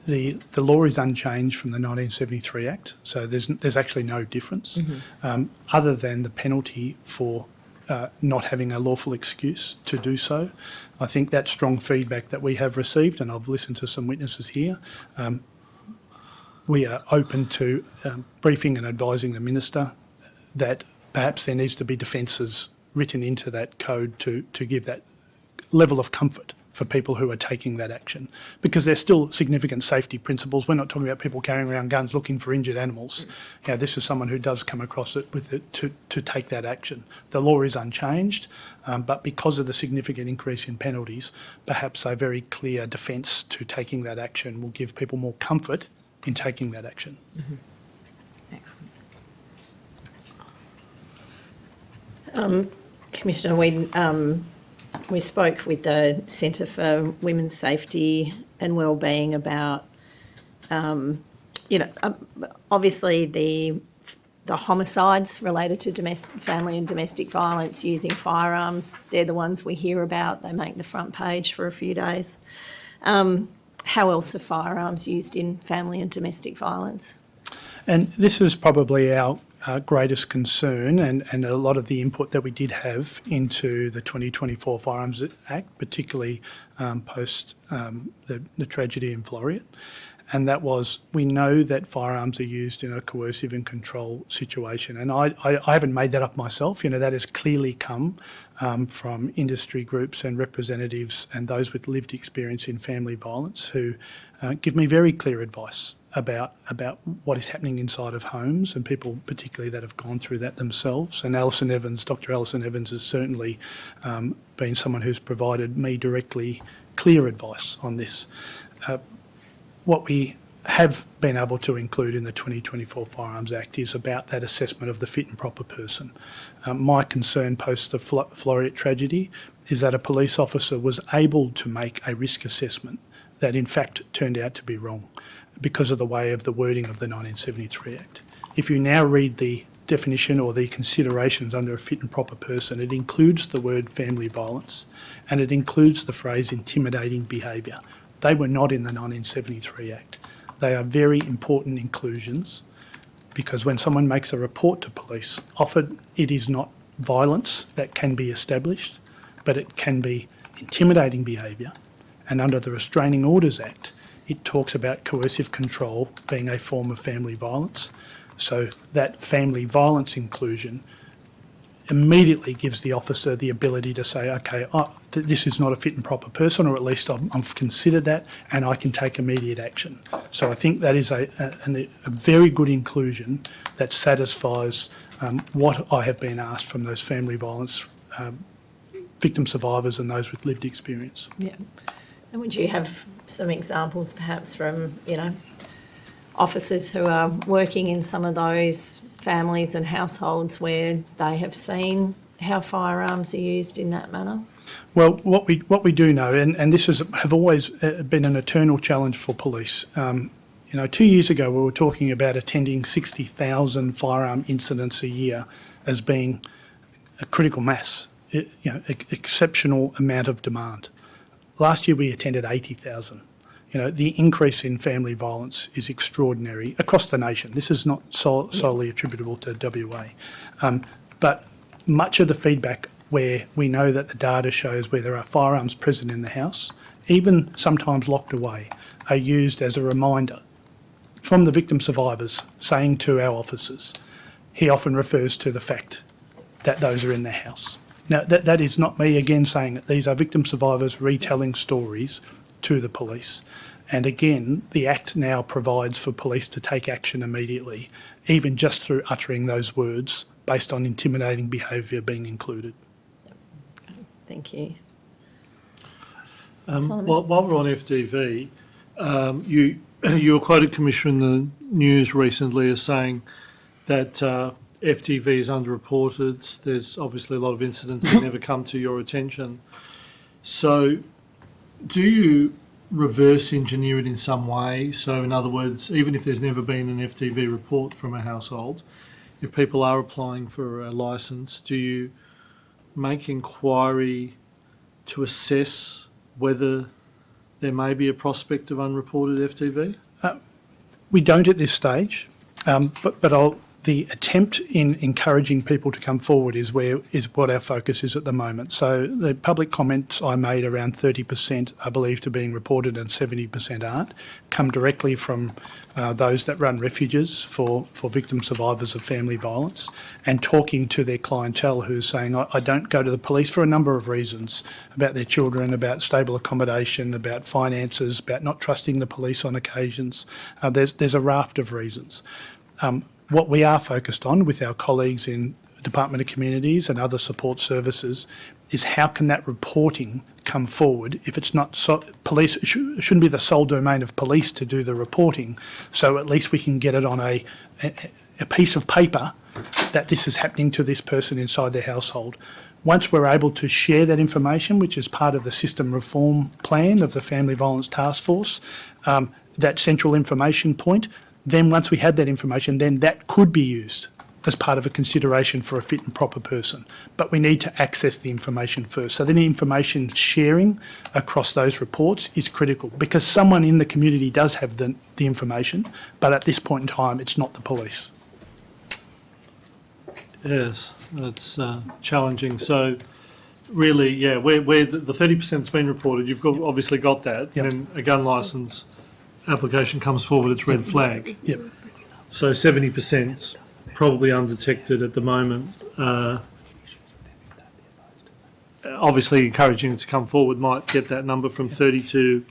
the law is unchanged from the 1973 Act, so there's actually no difference other than the penalty for not having a lawful excuse to do so. I think that strong feedback that we have received, and I've listened to some witnesses here, we are open to briefing and advising the Minister that perhaps there needs to be defences written into that code to give that level of comfort for people who are taking that action, because there's still significant safety principles. We're not talking about people carrying around guns looking for injured animals. This is someone who does come across it with it to take that action. The law is unchanged, but because of the significant increase in penalties, perhaps a very clear defence to taking that action will give people more comfort in taking that action. Excellent. Commissioner, we spoke with the Centre for Women's Safety and Wellbeing about, obviously the homicides related to family and domestic violence using firearms. They're the ones we hear about. They make the front page for a few days. How else are firearms used in family and domestic violence? And this is probably our greatest concern, and a lot of the input that we did have into the 2024 Firearms Act, particularly post the tragedy in Floreat. And that was, we know that firearms are used in a coercive and control situation. And I haven't made that up myself. That has clearly come from industry groups and representatives and those with lived experience in family violence who give me very clear advice about what is happening inside of homes, and people particularly that have gone through that themselves. And Dr. Alison Evans has certainly been someone who's provided me directly clear advice on this. What we have been able to include in the 2024 Firearms Act is about that assessment of the fit and proper person. My concern post the Floreat tragedy is that a police officer was able to make a risk assessment that in fact turned out to be wrong because of the way of the wording of the 1973 Act. If you now read the definition or the considerations under a fit and proper person, it includes the word family violence and it includes the phrase intimidating behaviour. They were not in the 1973 Act. They are very important inclusions because when someone makes a report to police, often it is not violence that can be established, but it can be intimidating behaviour. And under the Restraining Orders Act, it talks about coercive control being a form of family violence. So that family violence inclusion immediately gives the officer the ability to say, okay, this is not a fit and proper person, or at least I've considered that and I can take immediate action. So I think that is a very good inclusion that satisfies what I have been asked from those family violence victim survivors and those with lived experience. Yeah. And would you have some examples perhaps from, officers who are working in some of those families and households where they have seen how firearms are used in that manner? Well, what we do know, and this have always been an eternal challenge for police. 2 years ago we were talking about attending 60,000 firearm incidents a year as being a critical mass, exceptional amount of demand. Last year we attended 80,000. The increase in family violence is extraordinary across the nation. This is not solely attributable to WA. But much of the feedback where we know that the data shows where there are firearms present in the house, even sometimes locked away, are used as a reminder from the victim survivors saying to our officers, he often refers to the fact that those are in their house. Now, that is not me again saying it. These are victim survivors retelling stories to the police. And again, the Act now provides for police to take action immediately, even just through uttering those words based on intimidating behaviour being included. Thank you. While we're on FDV, you were quoted, Commissioner, in the news recently as saying that FTV is underreported. There's obviously a lot of incidents that never come to your attention. So do you reverse engineer it in some way? So in other words, even if there's never been an FTV report from a household, if people are applying for a licence, do you make inquiry to assess whether there may be a prospect of unreported FTV? We don't at this stage, but the attempt in encouraging people to come forward is what our focus is at the moment. So the public comments I made, around 30% are believed to being reported and 70% aren't, come directly from those that run refuges for victim survivors of family violence, and talking to their clientele who's saying, I don't go to the police for a number of reasons, about their children, about stable accommodation, about finances, about not trusting the police on occasions. There's a raft of reasons. What we are focused on with our colleagues in Department of Communities and other support services is how can that reporting come forward if it's not police. It shouldn't be the sole domain of police to do the reporting, so at least we can get it on a piece of paper that this is happening to this person inside their household. Once we're able to share that information, which is part of the system reform plan of the Family Violence Task Force, that central information point, then once we have that information, then that could be used as part of a consideration for a fit and proper person. But we need to access the information first. So then the information sharing across those reports is critical, because someone in the community does have the information, but at this point in time, it's not the police. Yes, that's challenging. So really, yeah, where the 30%'s been reported, you've obviously got that. Yep. And then a gun licence application comes forward, it's red flag. Yep. So 70%'s probably undetected at the moment. Obviously, encouraging it to come forward might get that number from 30 to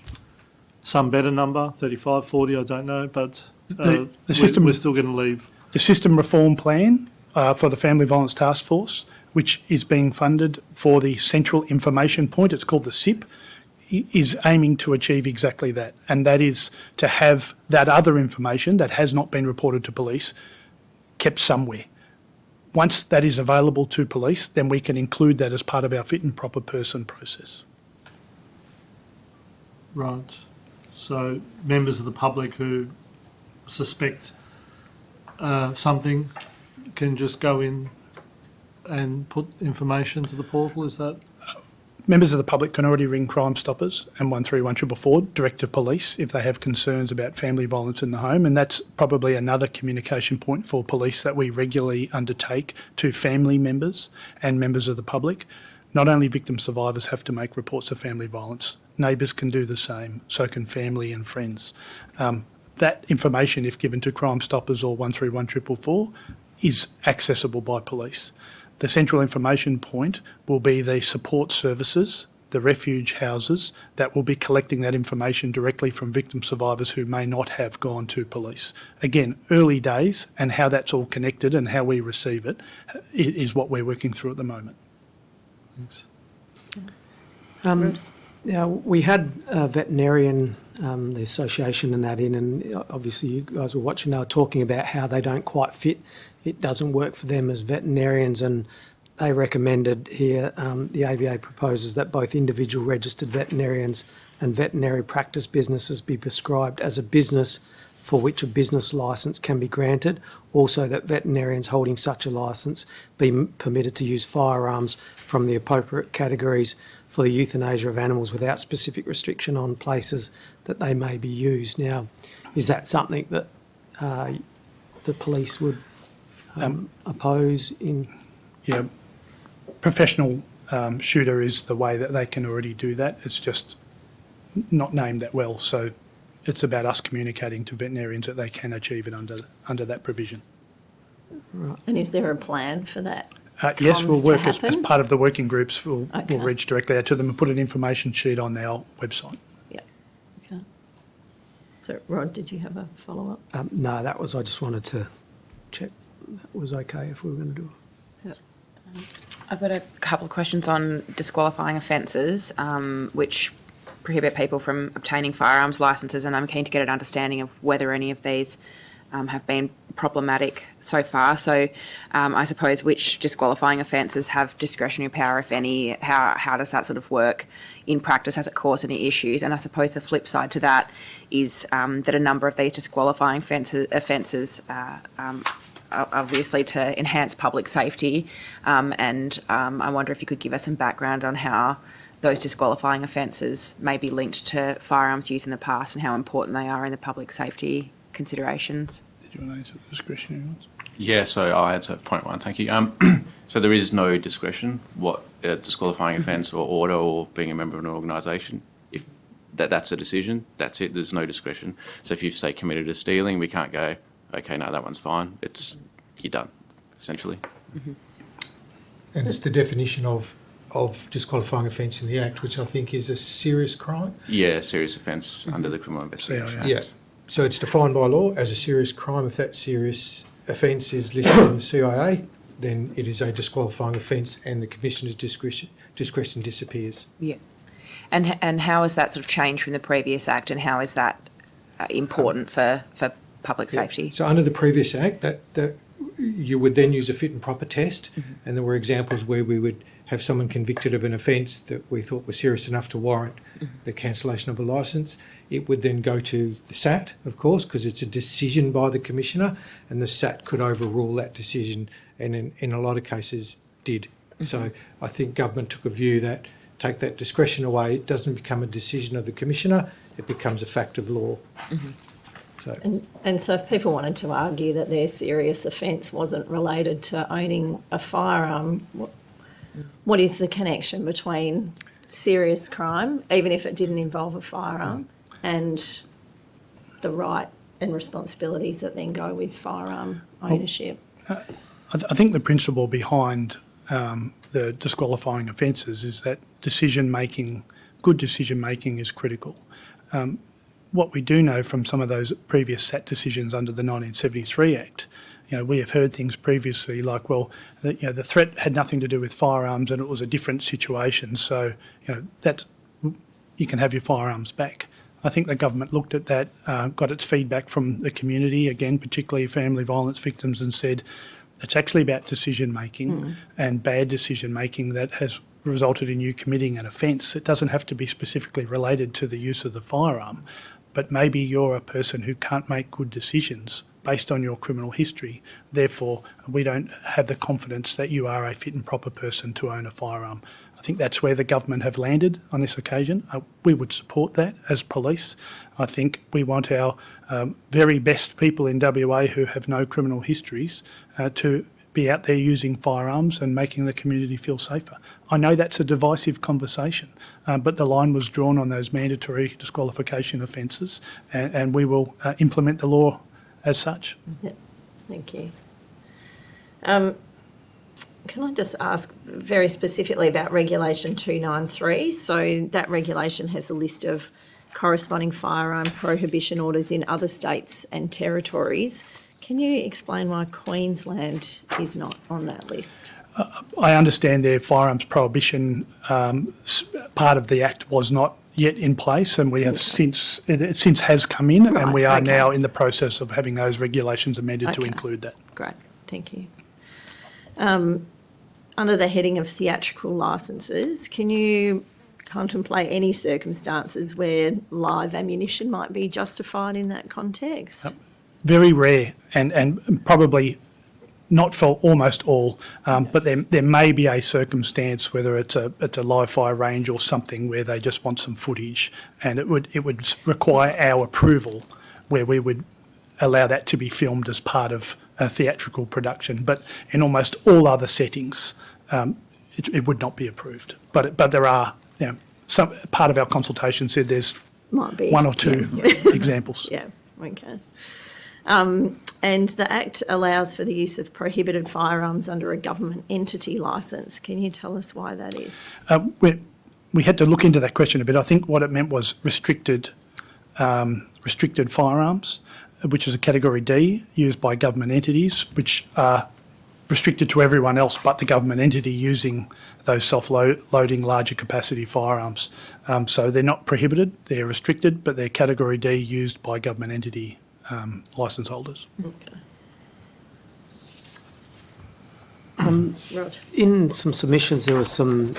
some better number, 35, 40, I don't know, but The system, we're still going to leave. the system reform plan for the Family Violence Task Force, which is being funded for the central information point, it's called the SIP, is aiming to achieve exactly that, and that is to have that other information that has not been reported to police kept somewhere. Once that is available to police, then we can include that as part of our fit and proper person process. Right. So members of the public who suspect something can just go in and put information to the portal, is that? Members of the public can already ring Crime Stoppers and 131444 direct to police if they have concerns about family violence in the home, and that's probably another communication point for police that we regularly undertake to family members and members of the public. Not only victim survivors have to make reports of family violence, neighbours can do the same, so can family and friends. That information, if given to Crime Stoppers or 131444, is accessible by police. The central information point will be the support services, the refuge houses, that will be collecting that information directly from victim survivors who may not have gone to police. Again, early days, and how that's all connected and how we receive it is what we're working through at the moment. Thanks. Now, we had a veterinarian, the association and that in, and obviously you guys were watching, they were talking about how they don't quite fit. It doesn't work for them as veterinarians, and they recommended here, the AVA proposes that both individual registered veterinarians and veterinary practice businesses be prescribed as a business for which a business licence can be granted. Also that veterinarians holding such a licence be permitted to use firearms from the appropriate categories for the euthanasia of animals without specific restriction on places that they may be used. Now, is that something that the police would oppose in? Yeah, professional shooter is the way that they can already do that. It's just not named that well, so it's about us communicating to veterinarians that they can achieve it under that provision. Right. And is there a plan for that? Yes, we'll comms to work as happen? part of the working groups. We'll Okay. reach directly out to them and put an information sheet on our website. Yeah. Okay. So, Rod, did you have a follow-up? No, that was, I just wanted to check that was okay if we were going to do it. I've got a couple of questions on disqualifying offences, which prohibit people from obtaining firearms licences, and I'm keen to get an understanding of whether any of these have been problematic so far. So I suppose which disqualifying offences have discretionary power, if any? How does that sort of work in practice? Has it caused any issues? And I suppose the flip side to that is that a number of these disqualifying offences obviously to enhance public safety. I wonder if you could give us some background on how those disqualifying offences may be linked to firearms use in the past and how important they are in the public safety considerations. Did you want to answer the discretionary ones? Yeah, so I'll answer point one, thank you. So there is no discretion, what disqualifying offence or order or being a member of an organisation. If that's a decision, that's it, there's no discretion. So if you've, say, committed a stealing, we can't go, okay, no, that one's fine. You're done, essentially. And it's the definition of disqualifying offence in the Act, which I think is a serious crime. Yeah, serious offence under the Criminal Investigation Act. Yeah. So it's defined by law as a serious crime. If that serious offence is listed in the CIA, then it is a disqualifying offence and the Commissioner's discretion disappears. Yeah. And how has that sort of changed from the previous Act, and how is that important for public safety? So under the previous Act, that you would then use a fit and proper test, and there were examples where we would have someone convicted of an offence that we thought was serious enough to warrant the cancellation of a licence. It would then go to the SAT, of course, because it's a decision by the Commissioner, and the SAT could overrule that decision, and in a lot of cases did. So I think government took a view that take that discretion away, it doesn't become a decision of the Commissioner, it becomes a fact of law. So, And so if people wanted to argue that their serious offence wasn't related to owning a firearm, what is the connection between serious crime, even if it didn't involve a firearm, and the right and responsibilities that then go with firearm ownership? I think the principle behind the disqualifying offences is that good decision making is critical. What we do know from some of those previous SAT decisions under the 1973 Act, we have heard things previously like, well, the threat had nothing to do with firearms and it was a different situation, so that you can have your firearms back. I think the government looked at that, got its feedback from the community, again, particularly family violence victims, and said it's actually about decision making and bad decision making that has resulted in you committing an offence. It doesn't have to be specifically related to the use of the firearm, but maybe you're a person who can't make good decisions based on your criminal history. Therefore, we don't have the confidence that you are a fit and proper person to own a firearm. I think that's where the government have landed on this occasion. We would support that as police. I think we want our very best people in WA who have no criminal histories to be out there using firearms and making the community feel safer. I know that's a divisive conversation, but the line was drawn on those mandatory disqualification offences, and we will implement the law as such. Yep. Thank you. Can I just ask very specifically about Regulation 293? So that regulation has a list of corresponding firearm prohibition orders in other states and territories. Can you explain why Queensland is not on that list? I understand their firearms prohibition part of the Act was not yet in place, and we have since has come in, Right, and we are okay. now in the process of having those regulations amended to include that. Great, thank you. Under the heading of theatrical licences, can you contemplate any circumstances where live ammunition might be justified in that context? Very rare, and probably not for almost all, but there may be a circumstance, whether it's a live fire range or something, where they just want some footage, and it would require our approval, where we would allow that to be filmed as part of a theatrical production. But in almost all other settings, it would not be approved. But there are, some part of our consultation said there's Might be. one or two examples. Yeah, okay. And the Act allows for the use of prohibited firearms under a government entity licence. Can you tell us why that is? We had to look into that question a bit. I think what it meant was restricted firearms, which is a Category D, used by government entities, which are restricted to everyone else but the government entity using those self-loading larger capacity firearms. So they're not prohibited, they're restricted, but they're Category D used by government entity licence holders. Rod? In some submissions, there was some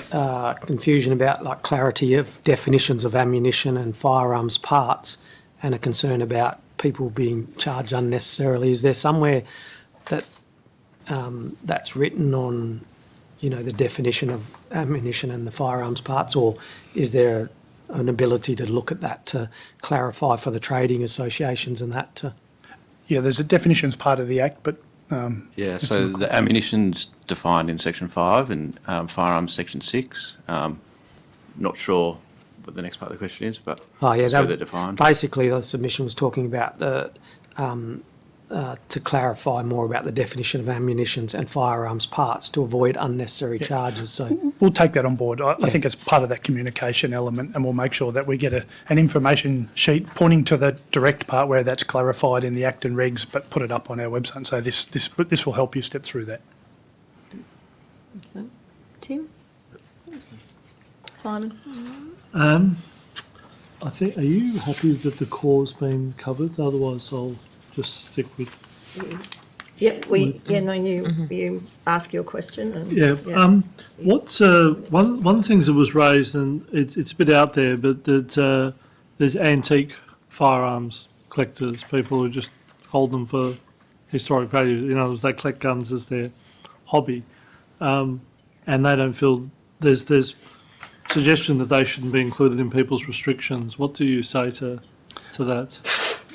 confusion about like clarity of definitions of ammunition and firearms parts, and a concern about people being charged unnecessarily. Is there somewhere that that's written on, you know, the definition of ammunition and the firearms parts, or is there an ability to look at that to clarify for the trading associations and that to? Yeah, there's a definitions part of the Act, but Yeah, so the ammunition's defined in Section 5 and firearms Section 6. Not sure what the next part of the question is, but Oh, yeah, it's that- further defined. Basically, the submission was talking about the to clarify more about the definition of ammunitions and firearms parts to avoid unnecessary charges. So, we'll take that on board. I think it's part of that communication element, and we'll make sure that we get an information sheet pointing to the direct part where that's clarified in the Act and regs, but put it up on our website. And so this will help you step through that. Tim? Simon? I think, are you happy that the core's been covered? Otherwise, I'll just stick with. Yep, you ask your question. And, Yeah. What's one of the things that was raised, and it's a bit out there, but that there's antique firearms collectors, people who just hold them for historic value. You know, they collect guns as their hobby, and they don't feel there's suggestion that they shouldn't be included in people's restrictions. What do you say to that?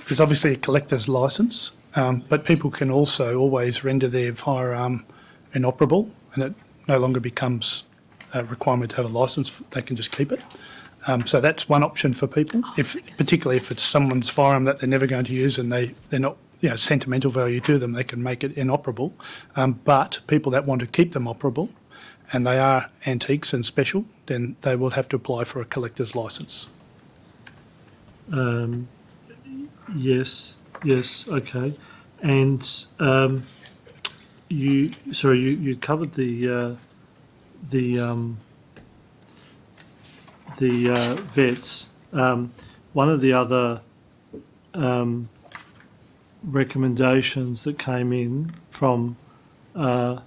There's obviously a collector's licence, but people can also always render their firearm inoperable, and it no longer becomes a requirement to have a licence. They can just keep it. So that's one option for people, particularly if it's someone's firearm that they're never going to use and they're not, sentimental value to them, they can make it inoperable. But people that want to keep them operable, and they are antiques and special, then they will have to apply for a collector's licence. Yes, okay. And you covered the vets. One of the other recommendations that came in from a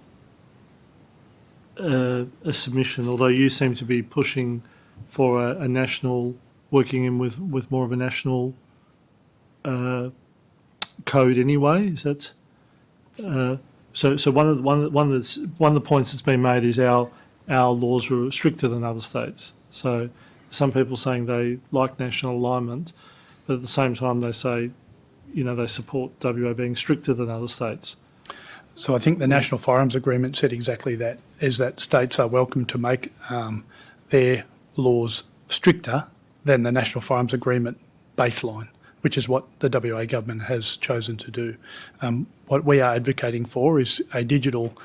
submission, although you seem to be pushing for a national, working in with more of a national code anyway. Is that so? One of the points that's been made is our laws are stricter than other states. So some people saying they like national alignment, but at the same time they say, they support WA being stricter than other states. So I think the National Firearms Agreement said exactly that, is that states are welcome to make their laws stricter than the National Firearms Agreement baseline, which is what the WA government has chosen to do. What we are advocating for is a digital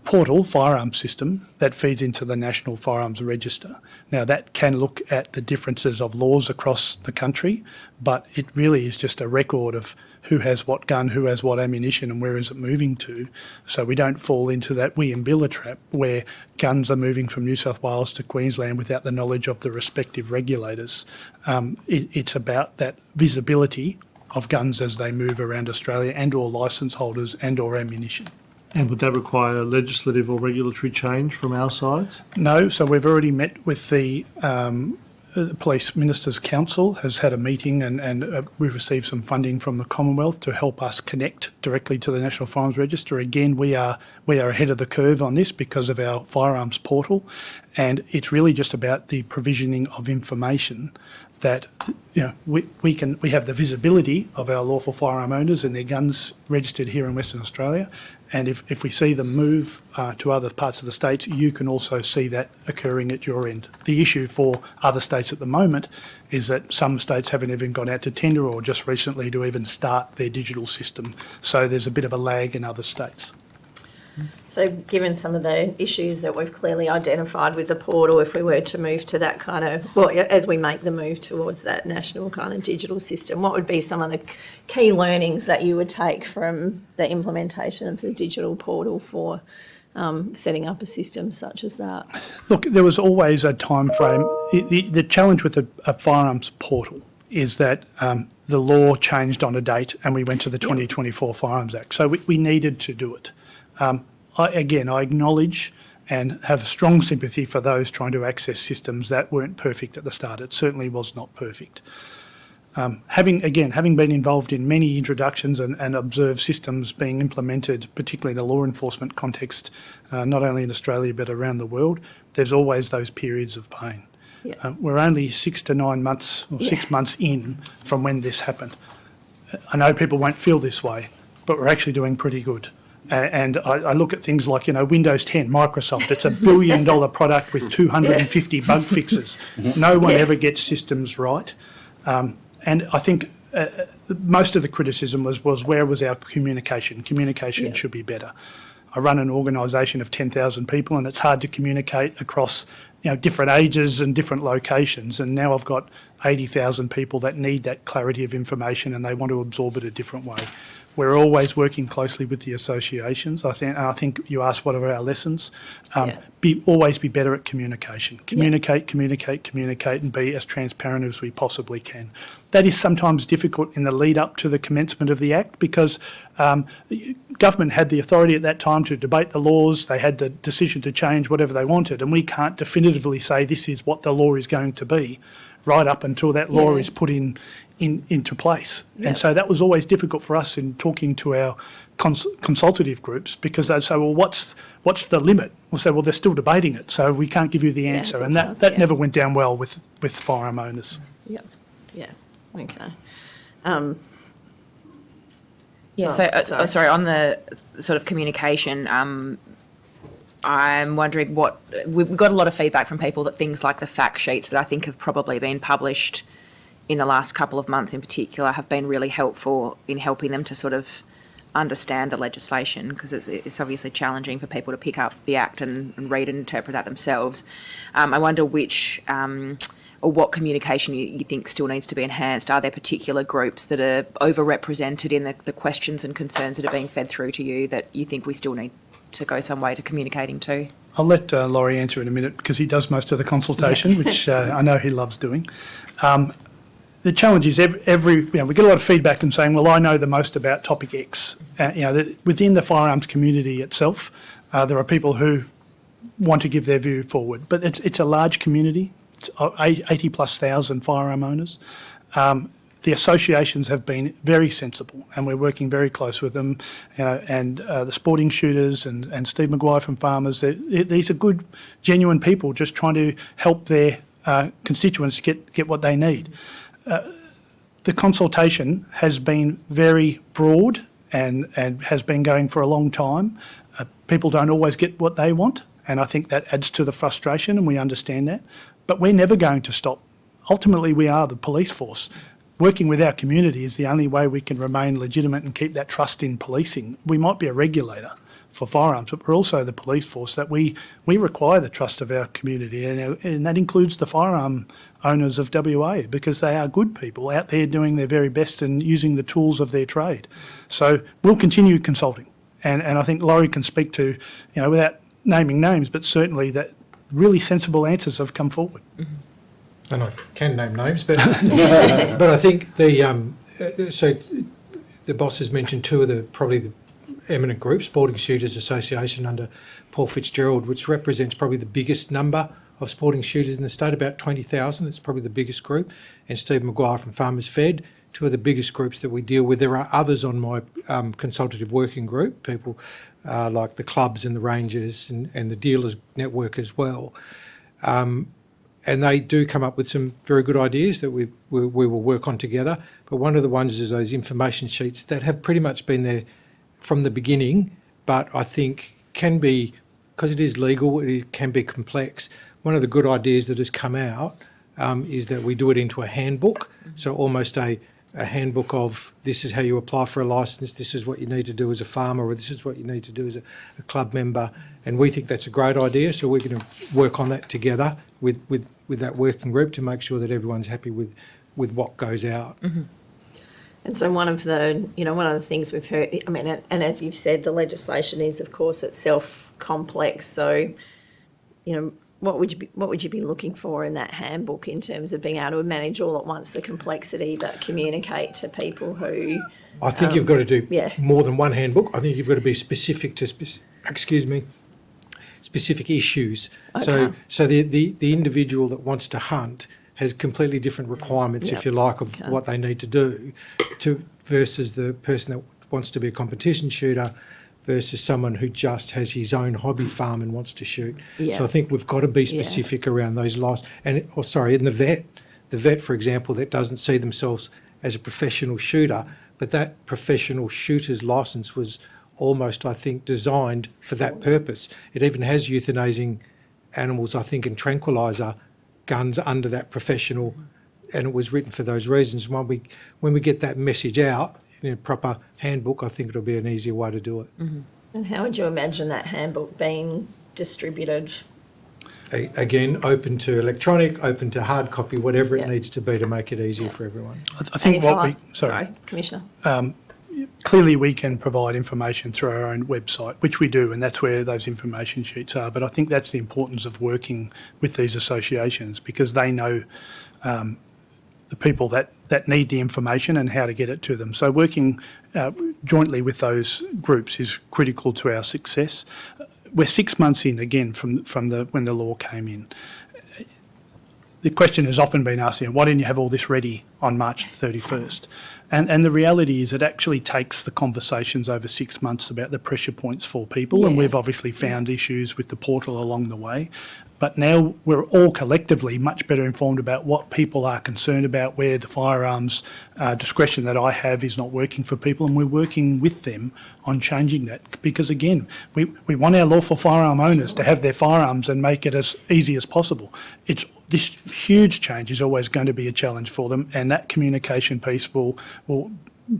portal firearms system that feeds into the National Firearms Register. Now, that can look at the differences of laws across the country, but it really is just a record of who has what gun, who has what ammunition, and where is it moving to. So we don't fall into that Wieambilla trap where guns are moving from New South Wales to Queensland without the knowledge of the respective regulators. It's about that visibility of guns as they move around Australia, and or licence holders and or ammunition. And would that require legislative or regulatory change from our side? No, so we've already met with the Police Ministers' Council, has had a meeting, and we've received some funding from the Commonwealth to help us connect directly to the National Firearms Register. Again, we are ahead of the curve on this because of our firearms portal, and it's really just about the provisioning of information that we have the visibility of our lawful firearm owners and their guns registered here in Western Australia. And if we see them move to other parts of the states, you can also see that occurring at your end. The issue for other states at the moment is that some states haven't even gone out to tender or just recently to even start their digital system. So there's a bit of a lag in other states. So given some of the issues that we've clearly identified with the portal, if we were to move to that kind of, as we make the move towards that national kind of digital system, what would be some of the key learnings that you would take from the implementation of the digital portal for setting up a system such as that? Look, there was always a time frame. The challenge with a firearms portal is that the law changed on a date and we went to the 2024 Firearms Act. So we needed to do it. I acknowledge and have strong sympathy for those trying to access systems that weren't perfect at the start. It certainly was not perfect. Having been involved in many introductions and observed systems being implemented, particularly in the law enforcement context, not only in Australia but around the world, there's always those periods of pain. Yeah. We're only 6 to 9 months or 6 months in from when this happened. I know people won't feel this way, but we're actually doing pretty good. And I look at things like, Windows 10, Microsoft, it's $1 billion product with 250 bug fixes. No one ever gets systems right. And I think most of the criticism was where was our communication? Communication should be better. I run an organisation of 10,000 people and it's hard to communicate across different ages and different locations. And now I've got 80,000 people that need that clarity of information and they want to absorb it a different way. We're always working closely with the associations. I think you asked what are our lessons. Always be better at communication. Communicate, and be as transparent as we possibly can. That is sometimes difficult in the lead up to the commencement of the Act because government had the authority at that time to debate the laws. They had the decision to change whatever they wanted, and we can't definitively say this is what the law is going to be right up until that law is put into place. And so that was always difficult for us in talking to our consultative groups because they'd say, well, what's the limit? We'll say, well, they're still debating it, so we can't give you the answer. And that never went down well with firearm owners. Yeah. Okay. Sorry, on the sort of communication, I'm wondering we've got a lot of feedback from people that things like the fact sheets that I think have probably been published in the last couple of months in particular have been really helpful in helping them to sort of understand the legislation because it's obviously challenging for people to pick up the Act and read and interpret that themselves. I wonder which or what communication you think still needs to be enhanced. Are there particular groups that are overrepresented in the questions and concerns that are being fed through to you that you think we still need to go some way to communicating to? I'll let Laurie answer in a minute because he does most of the consultation, which I know he loves doing. The challenge is we get a lot of feedback and saying, well, I know the most about topic X. Within the firearms community itself, there are people who want to give their view forward, but it's a large community. It's 80,000+ firearm owners. The associations have been very sensible and we're working very close with them, and the sporting shooters and Steve Maguire from Farmers. These are good, genuine people just trying to help their constituents get what they need. The consultation has been very broad and has been going for a long time. People don't always get what they want, and I think that adds to the frustration, and we understand that. But we're never going to stop. Ultimately, we are the police force. Working with our community is the only way we can remain legitimate and keep that trust in policing. We might be a regulator for firearms, but we're also the police force that we require the trust of our community, and that includes the firearm owners of WA because they are good people out there doing their very best and using the tools of their trade. So we'll continue consulting, and I think Laurie can speak to, without naming names, but certainly that really sensible answers have come forward. Mm-hmm. And I can name names, but but I think so the boss has mentioned two of probably the eminent groups, Sporting Shooters Association under Paul Fitzgerald, which represents probably the biggest number of sporting shooters in the state, about 20,000. It's probably the biggest group. And Steve Maguire from Farmers Fed, two of the biggest groups that we deal with. There are others on my consultative working group, people like the clubs and the rangers and the dealers network as well. And they do come up with some very good ideas that we will work on together. But one of the ones is those information sheets that have pretty much been there from the beginning, but I think can be, because it is legal, it can be complex. One of the good ideas that has come out is that we do it into a handbook, so almost a handbook of this is how you apply for a licence, this is what you need to do as a farmer, or this is what you need to do as a club member, and we think that's a great idea, so we're going to work on that together with that working group to make sure that everyone's happy with what goes out. Mm-hmm. And so one of the things we've heard, and as you've said, the legislation is, of course, itself complex. So, one what would you be looking for in that handbook in terms of being able to manage all at once the complexity, but communicate to people who? I think you've got to do yeah. more than one handbook. I think you've got to be specific to specific issues. Okay. So the individual that wants to hunt has completely different requirements, Yep. if you like, of Okay. what they need to do, versus the person that wants to be a competition shooter versus someone who just has his own hobby farm and wants to shoot. Yeah. So I think we've got to be Yeah. specific around those laws. And the vet, for example, that doesn't see themselves as a professional shooter, but that professional shooter's licence was almost, I think, designed for that purpose. It even has euthanizing animals, I think, and tranquilizer guns under that professional, and it was written for those reasons. When we get that message out in a proper handbook, I think it'll be an easier way to do it. And how would you imagine that handbook being distributed? Again, open to electronic, open to hard copy, whatever Yeah. it needs to be to make it easier for everyone. I think And if what I- we, sorry, Commissioner. clearly we can provide information through our own website, which we do, and that's where those information sheets are. But I think that's the importance of working with these associations, because they know the people that need the information and how to get it to them. So working jointly with those groups is critical to our success. We're 6 months in again from when the law came in. The question has often been asked, why didn't you have all this ready on March 31st? And the reality is it actually takes the conversations over 6 months about the pressure points for people, and Yeah. we've obviously found issues with the portal along the way. But now we're all collectively much better informed about what people are concerned about, where the firearms discretion that I have is not working for people, and we're working with them on changing that. Because again, we want our lawful firearm owners to have their firearms and make it as easy as possible. This huge change is always going to be a challenge for them, and that communication piece will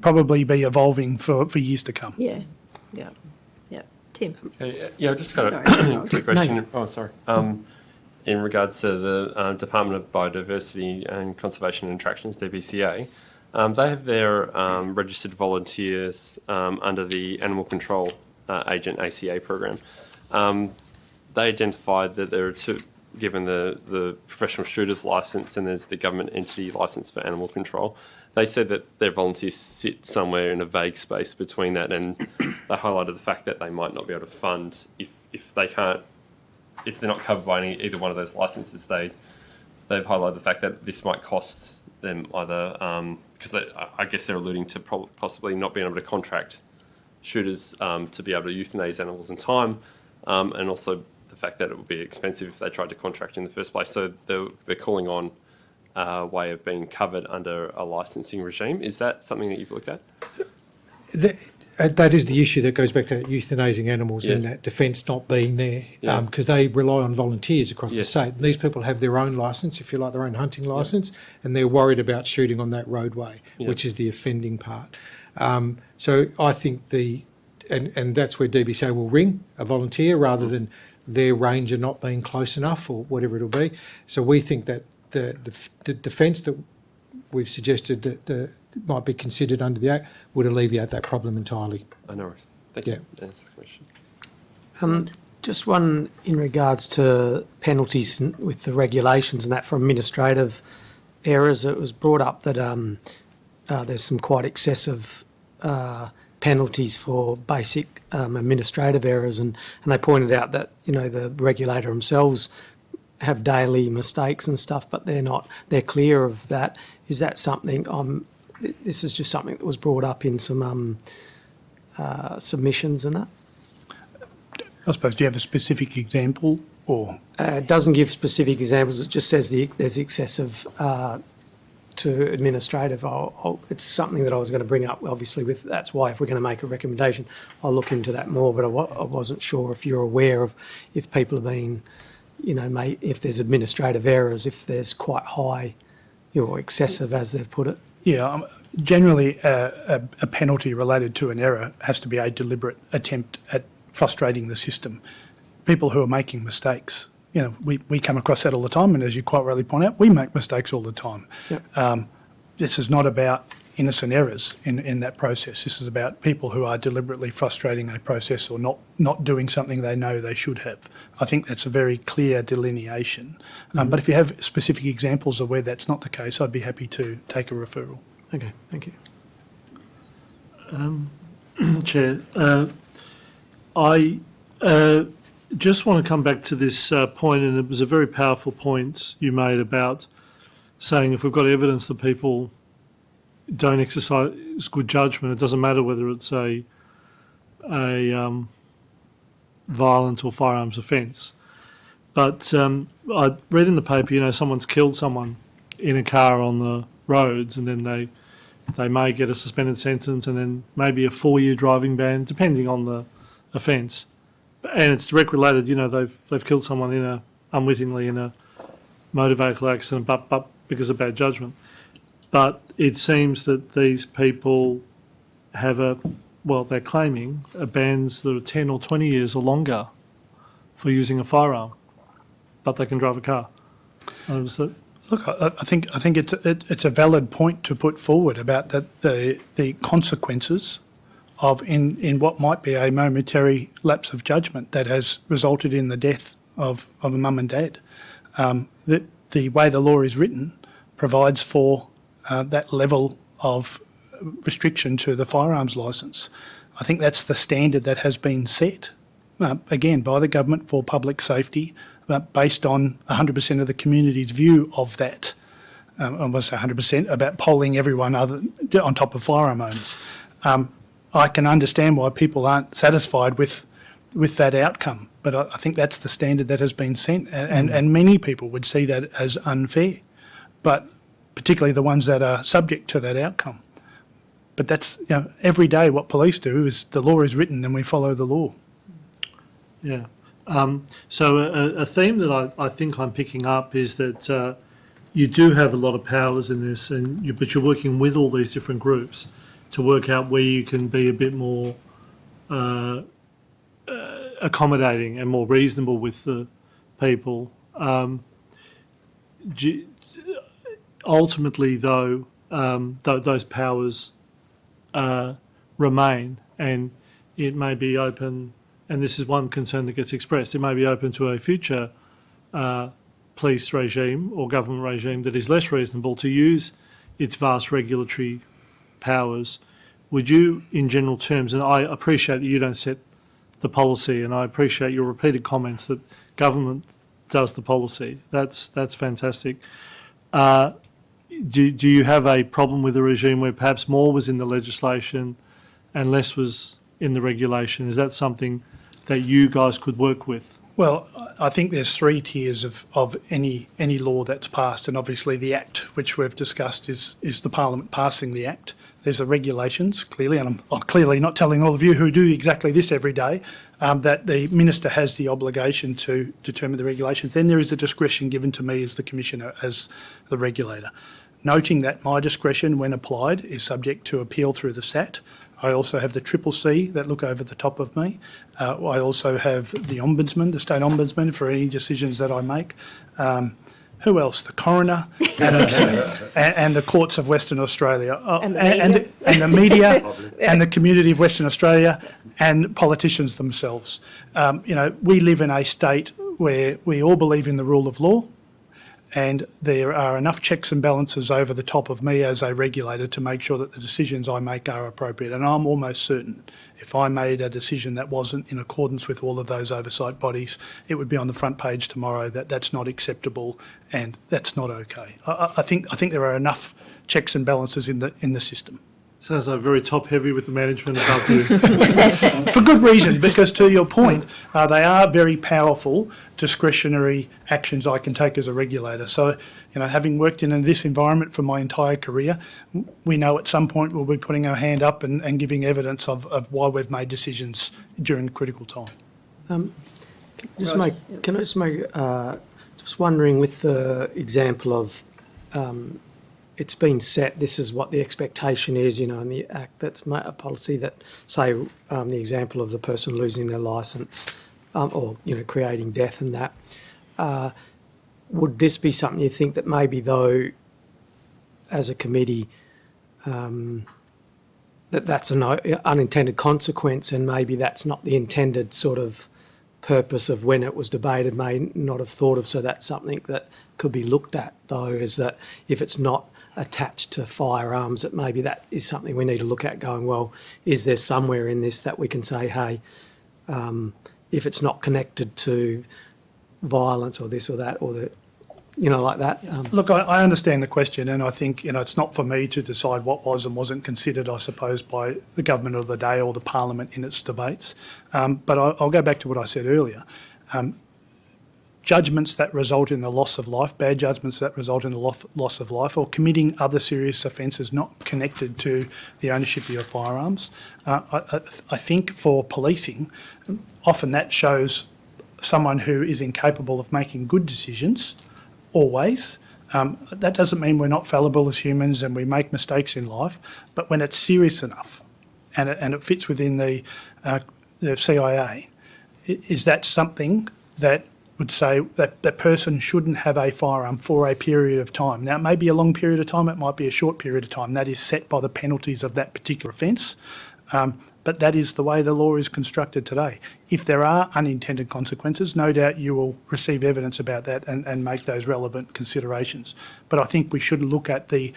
probably be evolving for years to come. Yeah. Tim. Yeah, I've just got Sorry. a quick question. Oh, sorry. In regards to the Department of Biodiversity and Conservation and Attractions, DBCA, they have their registered volunteers under the Animal Control Agent ACA program. They identified that there are two, given the professional shooter's licence and there's the government entity licence for animal control. They said that their volunteers sit somewhere in a vague space between that, and they highlighted the fact that they might not be able to fund if they're not covered by either one of those licences. They've highlighted the fact that this might cost them either because I guess they're alluding to possibly not being able to contract shooters to be able to euthanize animals in time, and also the fact that it would be expensive if they tried to contract in the first place. So they're calling on a way of being covered under a licensing regime. Is that something that you've looked at? That is the issue that goes back to euthanizing animals and Yes. that defence not being there, Yeah. because they rely on volunteers across the Yes. state. And these people have their own licence, if you like, their own hunting licence, and they're worried about shooting on that roadway, Yeah. which is the offending part. So I think and that's where DBCA will ring a volunteer rather than their ranger not being close enough or whatever it'll be. So we think that the defence that we've suggested that might be considered under the Act would alleviate that problem entirely. I know. Thank Yeah. you. That's the question. Just one in regards to penalties with the regulations and that for administrative errors. It was brought up that there's some quite excessive penalties for basic administrative errors, and they pointed out that the regulator themselves have daily mistakes and stuff, but they're clear of that. Is that something? This is just something that was brought up in some submissions and that. I suppose, do you have a specific example or? It doesn't give specific examples. It just says there's excessive to administrative. It's something that I was going to bring up, obviously, that's why if we're going to make a recommendation, I'll look into that more, but I wasn't sure if you're aware of if people have been, if there's administrative errors, if there's quite high, or excessive as they've put it. Yeah, generally a penalty related to an error has to be a deliberate attempt at frustrating the system. People who are making mistakes, we come across that all the time, and as you quite rightly point out, we make mistakes all the time. Yep. This is not about innocent errors in that process. This is about people who are deliberately frustrating a process or not doing something they know they should have. I think that's a very clear delineation. But if you have specific examples of where that's not the case, I'd be happy to take a referral. Okay, thank you. Chair, I just want to come back to this point, and it was a very powerful point you made about saying if we've got evidence that people don't exercise good judgment, it doesn't matter whether it's a violent or firearms offence. But I read in the paper, someone's killed someone in a car on the roads, and then they may get a suspended sentence and then maybe a 4-year driving ban, depending on the offence. And it's direct related, they've killed someone unwittingly in a motor vehicle accident, but because of bad judgment. But it seems that these people have they're claiming bans that are 10 or 20 years or longer for using a firearm, but they can drive a car. Look, I think it's a valid point to put forward about the consequences of in what might be a momentary lapse of judgment that has resulted in the death of a mum and dad. The way the law is written provides for that level of restriction to the firearms licence. I think that's the standard that has been set, again, by the government for public safety, based on 100% of the community's view of that. I won't say 100%, about polling everyone on top of firearm owners. I can understand why people aren't satisfied with that outcome, but I think that's the standard that has been set, and many people would see that as unfair, but particularly the ones that are subject to that outcome. But that's, every day what police do is the law is written and we follow the law. Yeah. So a theme that I think I'm picking up is that you do have a lot of powers in this, but you're working with all these different groups to work out where you can be a bit more accommodating and more reasonable with the people. Ultimately, though, those powers remain, and it may be open, and this is one concern that gets expressed, it may be open to a future police regime or government regime that is less reasonable to use its vast regulatory powers. Would you, in general terms, and I appreciate that you don't set the policy, and I appreciate your repeated comments that government does the policy. That's fantastic. Do you have a problem with a regime where perhaps more was in the legislation and less was in the regulation? Is that something that you guys could work with? Well, I think there's 3 tiers of any law that's passed, and obviously the Act, which we've discussed, is the Parliament passing the Act. There's the regulations, clearly, and I'm clearly not telling all of you who do exactly this every day, that the Minister has the obligation to determine the regulations. Then there is the discretion given to me as the Commissioner, as the regulator. Noting that my discretion, when applied, is subject to appeal through the SAT. I also have the CCC that look over the top of me. I also have the Ombudsman, the State Ombudsman, for any decisions that I make. Who else? The Coroner and the courts of Western Australia. And the media and the community of Western Australia and politicians themselves. We live in a state where we all believe in the rule of law, and there are enough checks and balances over the top of me as a regulator to make sure that the decisions I make are appropriate. And I'm almost certain if I made a decision that wasn't in accordance with all of those oversight bodies, it would be on the front page tomorrow that that's not acceptable and that's not okay. I think there are enough checks and balances in the system. Sounds like very top-heavy with the management above you. For good reason, because to your point, they are very powerful discretionary actions I can take as a regulator. So, having worked in this environment for my entire career, we know at some point we'll be putting our hand up and giving evidence of why we've made decisions during critical time. Just wondering with the example of it's been set, this is what the expectation is, in the Act, that's a policy that, say, the example of the person losing their licence or, creating death and that. Would this be something you think that maybe, though, as a committee, that's an unintended consequence, and maybe that's not the intended sort of purpose of when it was debated, may not have thought of. So that's something that could be looked at, though, is that if it's not attached to firearms, that maybe that is something we need to look at, going, well, is there somewhere in this that we can say, hey, if it's not connected to violence or this or that, or the, like that. Look, I understand the question, and I think, it's not for me to decide what was and wasn't considered, I suppose, by the government of the day or the parliament in its debates. But I'll go back to what I said earlier. Judgments that result in the loss of life, bad judgments that result in the loss of life, or committing other serious offences not connected to the ownership of your firearms. I think for policing, often that shows someone who is incapable of making good decisions, always. That doesn't mean we're not fallible as humans and we make mistakes in life, but when it's serious enough and it fits within the CIA, is that something that would say that that person shouldn't have a firearm for a period of time? Now, it may be a long period of time, it might be a short period of time. That is set by the penalties of that particular offence. But that is the way the law is constructed today. If there are unintended consequences, no doubt you will receive evidence about that and make those relevant considerations. But I think we should look at the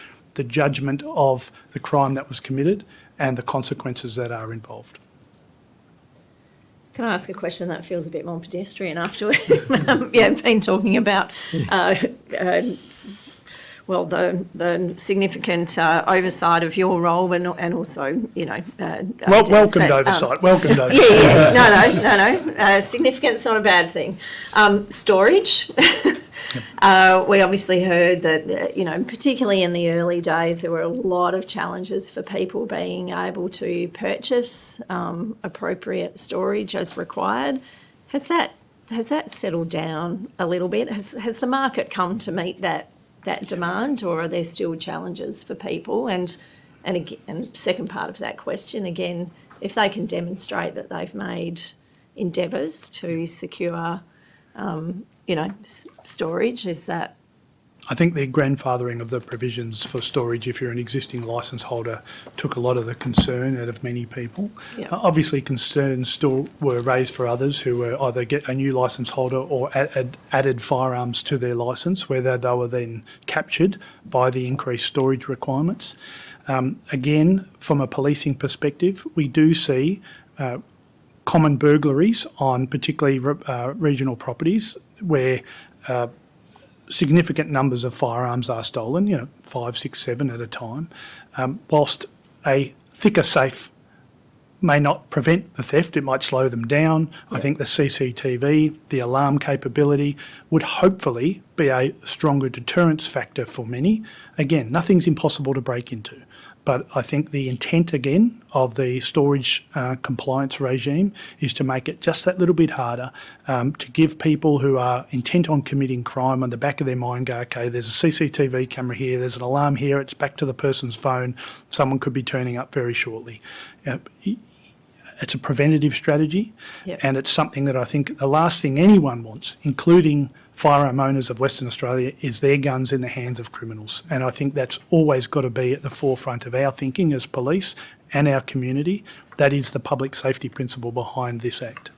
judgment of the crime that was committed and the consequences that are involved. Can I ask a question that feels a bit more pedestrian after been talking about the significant oversight of your role and also, welcomed oversight. Welcomed oversight. No. Significant's not a bad thing. Storage. We obviously heard that, particularly in the early days, there were a lot of challenges for people being able to purchase appropriate storage as required. Has that settled down a little bit? Has the market come to meet that demand, or are there still challenges for people? And second part of that question, again, if they can demonstrate that they've made endeavours to secure, storage, is that? I think the grandfathering of the provisions for storage, if you're an existing licence holder, took a lot of the concern out of many people. Yeah. Obviously, concerns still were raised for others who were either get a new licence holder or added firearms to their licence, whether they were then captured by the increased storage requirements. Again, from a policing perspective, we do see common burglaries on particularly regional properties where significant numbers of firearms are stolen, 5, 6, 7 at a time. Whilst a thicker safe may not prevent the theft, it might slow them down. Yep. I think the CCTV, the alarm capability would hopefully be a stronger deterrence factor for many. Again, nothing's impossible to break into. But I think the intent, again, of the storage compliance regime is to make it just that little bit harder, to give people who are intent on committing crime on the back of their mind go, okay, there's a CCTV camera here, there's an alarm here, it's back to the person's phone, someone could be turning up very shortly. It's a preventative strategy, yep. And it's something that I think the last thing anyone wants, including firearm owners of Western Australia, is their guns in the hands of criminals. And I think that's always got to be at the forefront of our thinking as police and our community. That is the public safety principle behind this Act.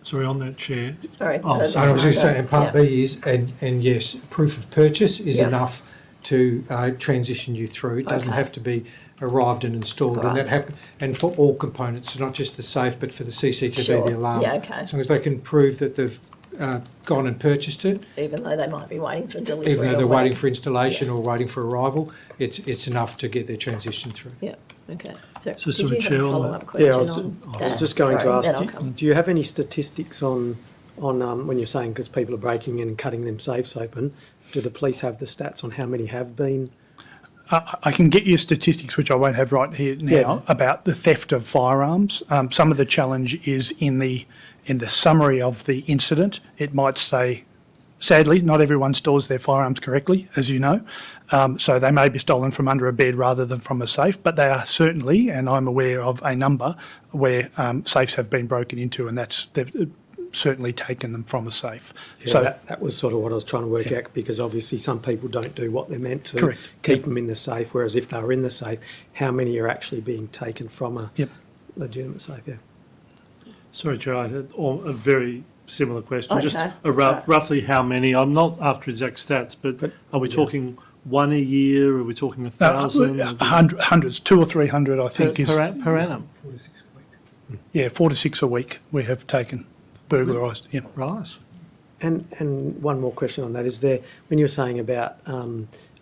Sorry, on that, Chair. Sorry. I was going to say, and part B is, and yes, proof of purchase is enough to transition you through. It doesn't have to be arrived and installed, right. And that happen, and for all components, not just the safe, but for the CCTV, the alarm. Yeah, okay. As long as they can prove that they've gone and purchased it, even though they might be waiting for delivery, even though they're waiting for installation or waiting for arrival, it's enough to get their transition through. Yeah. Okay. So did you have a follow-up question? Yeah, I was just going to ask. Do you have any statistics on when you're saying because people are breaking in and cutting them safes open? Do the police have the stats on how many have been? I can get you statistics, which I won't have right here now, about the theft of firearms. Some of the challenge is in the summary of the incident. It might say, sadly, not everyone stores their firearms correctly, as you know. So they may be stolen from under a bed rather than from a safe, but they are certainly, and I'm aware of a number where safes have been broken into, and they've certainly taken them from a safe. Yeah, So that was sort of what I was trying to work out, because obviously some people don't do what they're meant to. Correct. Keep them in the safe, whereas if they were in the safe, how many are actually being taken from a Yep. legitimate safe? Yeah. Sorry, Chair, I had a very similar question. Just Okay. roughly how many? I'm not after exact stats, but are we talking one a year? Are we talking 1,000? hundreds, 200 or 300, I think, is per annum. 46 a week. yeah, 4 to 6 a week we have taken burglarised. Yeah. Right. And one more question on that. Is there, when you're saying about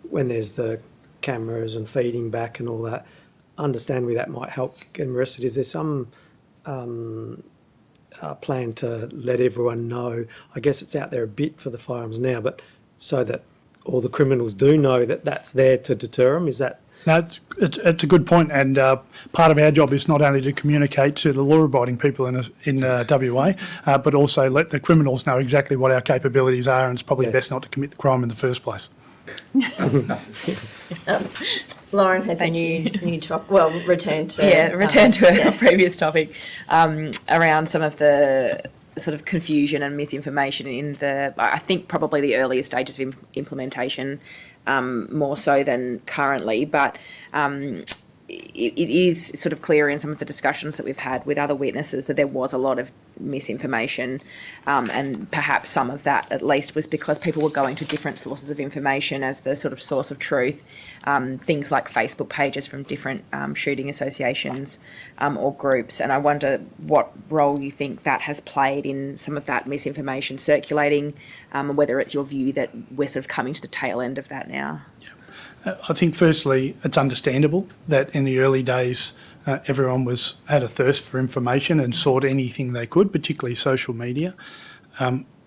when there's the cameras and feeding back and all that, understandably that might help get them arrested. Is there some plan to let everyone know? I guess it's out there a bit for the firearms now, but so that all the criminals do know that that's there to deter them? Is that... No, it's a good point, and part of our job is not only to communicate to the law-abiding people in WA, but also let the criminals know exactly what our capabilities are, and it's probably best not to commit the crime in the first place. Lauren has a new topic. Well, return to a previous topic around some of the sort of confusion and misinformation in the, I think, probably the earlier stages of implementation, more so than currently, but it is sort of clear in some of the discussions that we've had with other witnesses that there was a lot of misinformation, and perhaps some of that at least was because people were going to different sources of information as the sort of source of truth, things like Facebook pages from different shooting associations or groups, and I wonder what role you think that has played in some of that misinformation circulating, and whether it's your view that we're sort of coming to the tail end of that now. I think firstly it's understandable that in the early days everyone had a thirst for information and sought anything they could, particularly social media.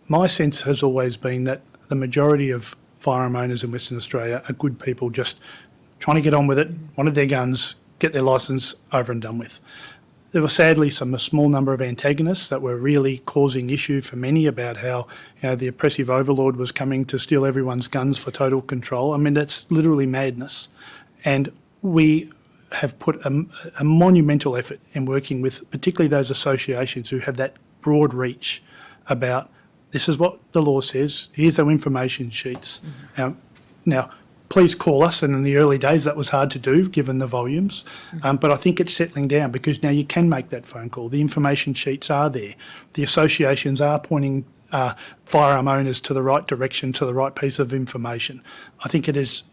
My sense has always been that the majority of firearm owners in Western Australia are good people just trying to get on with it, wanted their guns, get their licence over and done with. There were sadly a small number of antagonists that were really causing issue for many about how the oppressive overlord was coming to steal everyone's guns for total control. I mean, that's literally madness. And we have put a monumental effort in working with particularly those associations who have that broad reach about this is what the law says, here's our information sheets. Now, please call us, and in the early days that was hard to do given the volumes, but I think it's settling down because now you can make that phone call. The information sheets are there. The associations are pointing firearm owners to the right direction, to the right piece of information. I think it is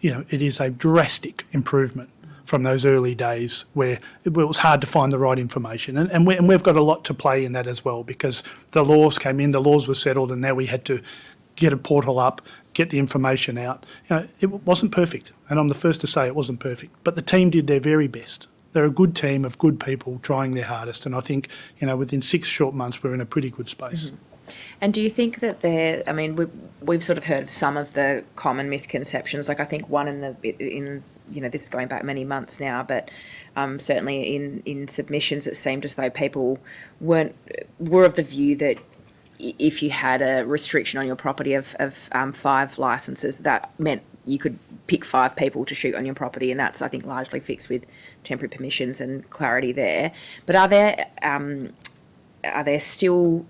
a drastic improvement from those early days where it was hard to find the right information. And we've got a lot to play in that as well, because the laws came in, the laws were settled, and now we had to get a portal up, get the information out. It wasn't perfect, and I'm the first to say it wasn't perfect, but the team did their very best. They're a good team of good people trying their hardest, and I think, within 6 short months we're in a pretty good space. And do you think that we've sort of heard of some of the common misconceptions, like I think one in this is going back many months now, but certainly in submissions it seemed as though people were of the view that if you had a restriction on your property of 5 licences, that meant you could pick 5 people to shoot on your property, and that's, I think, largely fixed with temporary permissions and clarity there. But are there still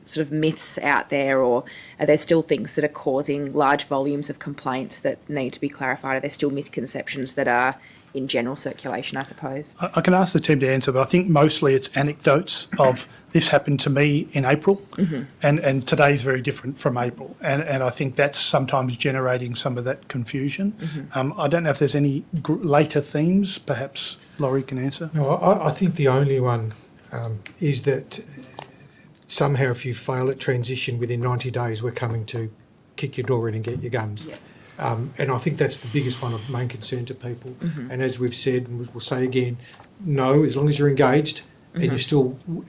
sort of myths out there, or are there still things that are causing large volumes of complaints that need to be clarified? Are there still misconceptions that are in general circulation, I suppose? I can ask the team to answer, but I think mostly it's anecdotes of this happened to me in April, and today's very different from April. And I think that's sometimes generating some of that confusion. I don't know if there's any later themes, perhaps Laurie can answer. No, I think the only one is that somehow if you fail at transition within 90 days, we're coming to kick your door in and get your guns. Yeah. And I think that's the biggest one of main concern to people. And as we've said, and we'll say again, no, as long as you're engaged, and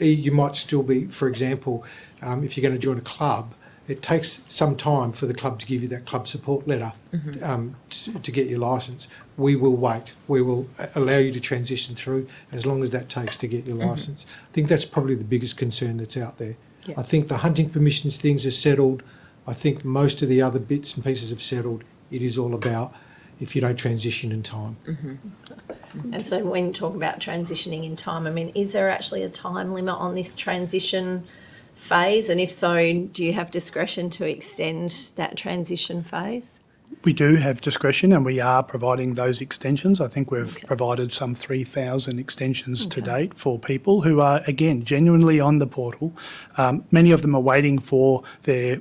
you might still be, for example, if you're going to join a club, it takes some time for the club to give you that club support letter to get your licence. We will wait. We will allow you to transition through as long as that takes to get your licence. I think that's probably the biggest concern that's out there. Yeah. I think the hunting permissions things are settled. I think most of the other bits and pieces have settled. It is all about, if you don't transition in time. And so when you talk about transitioning in time, I mean, is there actually a time limit on this transition phase? And if so, do you have discretion to extend that transition phase? We do have discretion and we are providing those extensions. I think we've provided some 3,000 extensions to date for people who are, again, genuinely on the portal. Many of them are waiting for their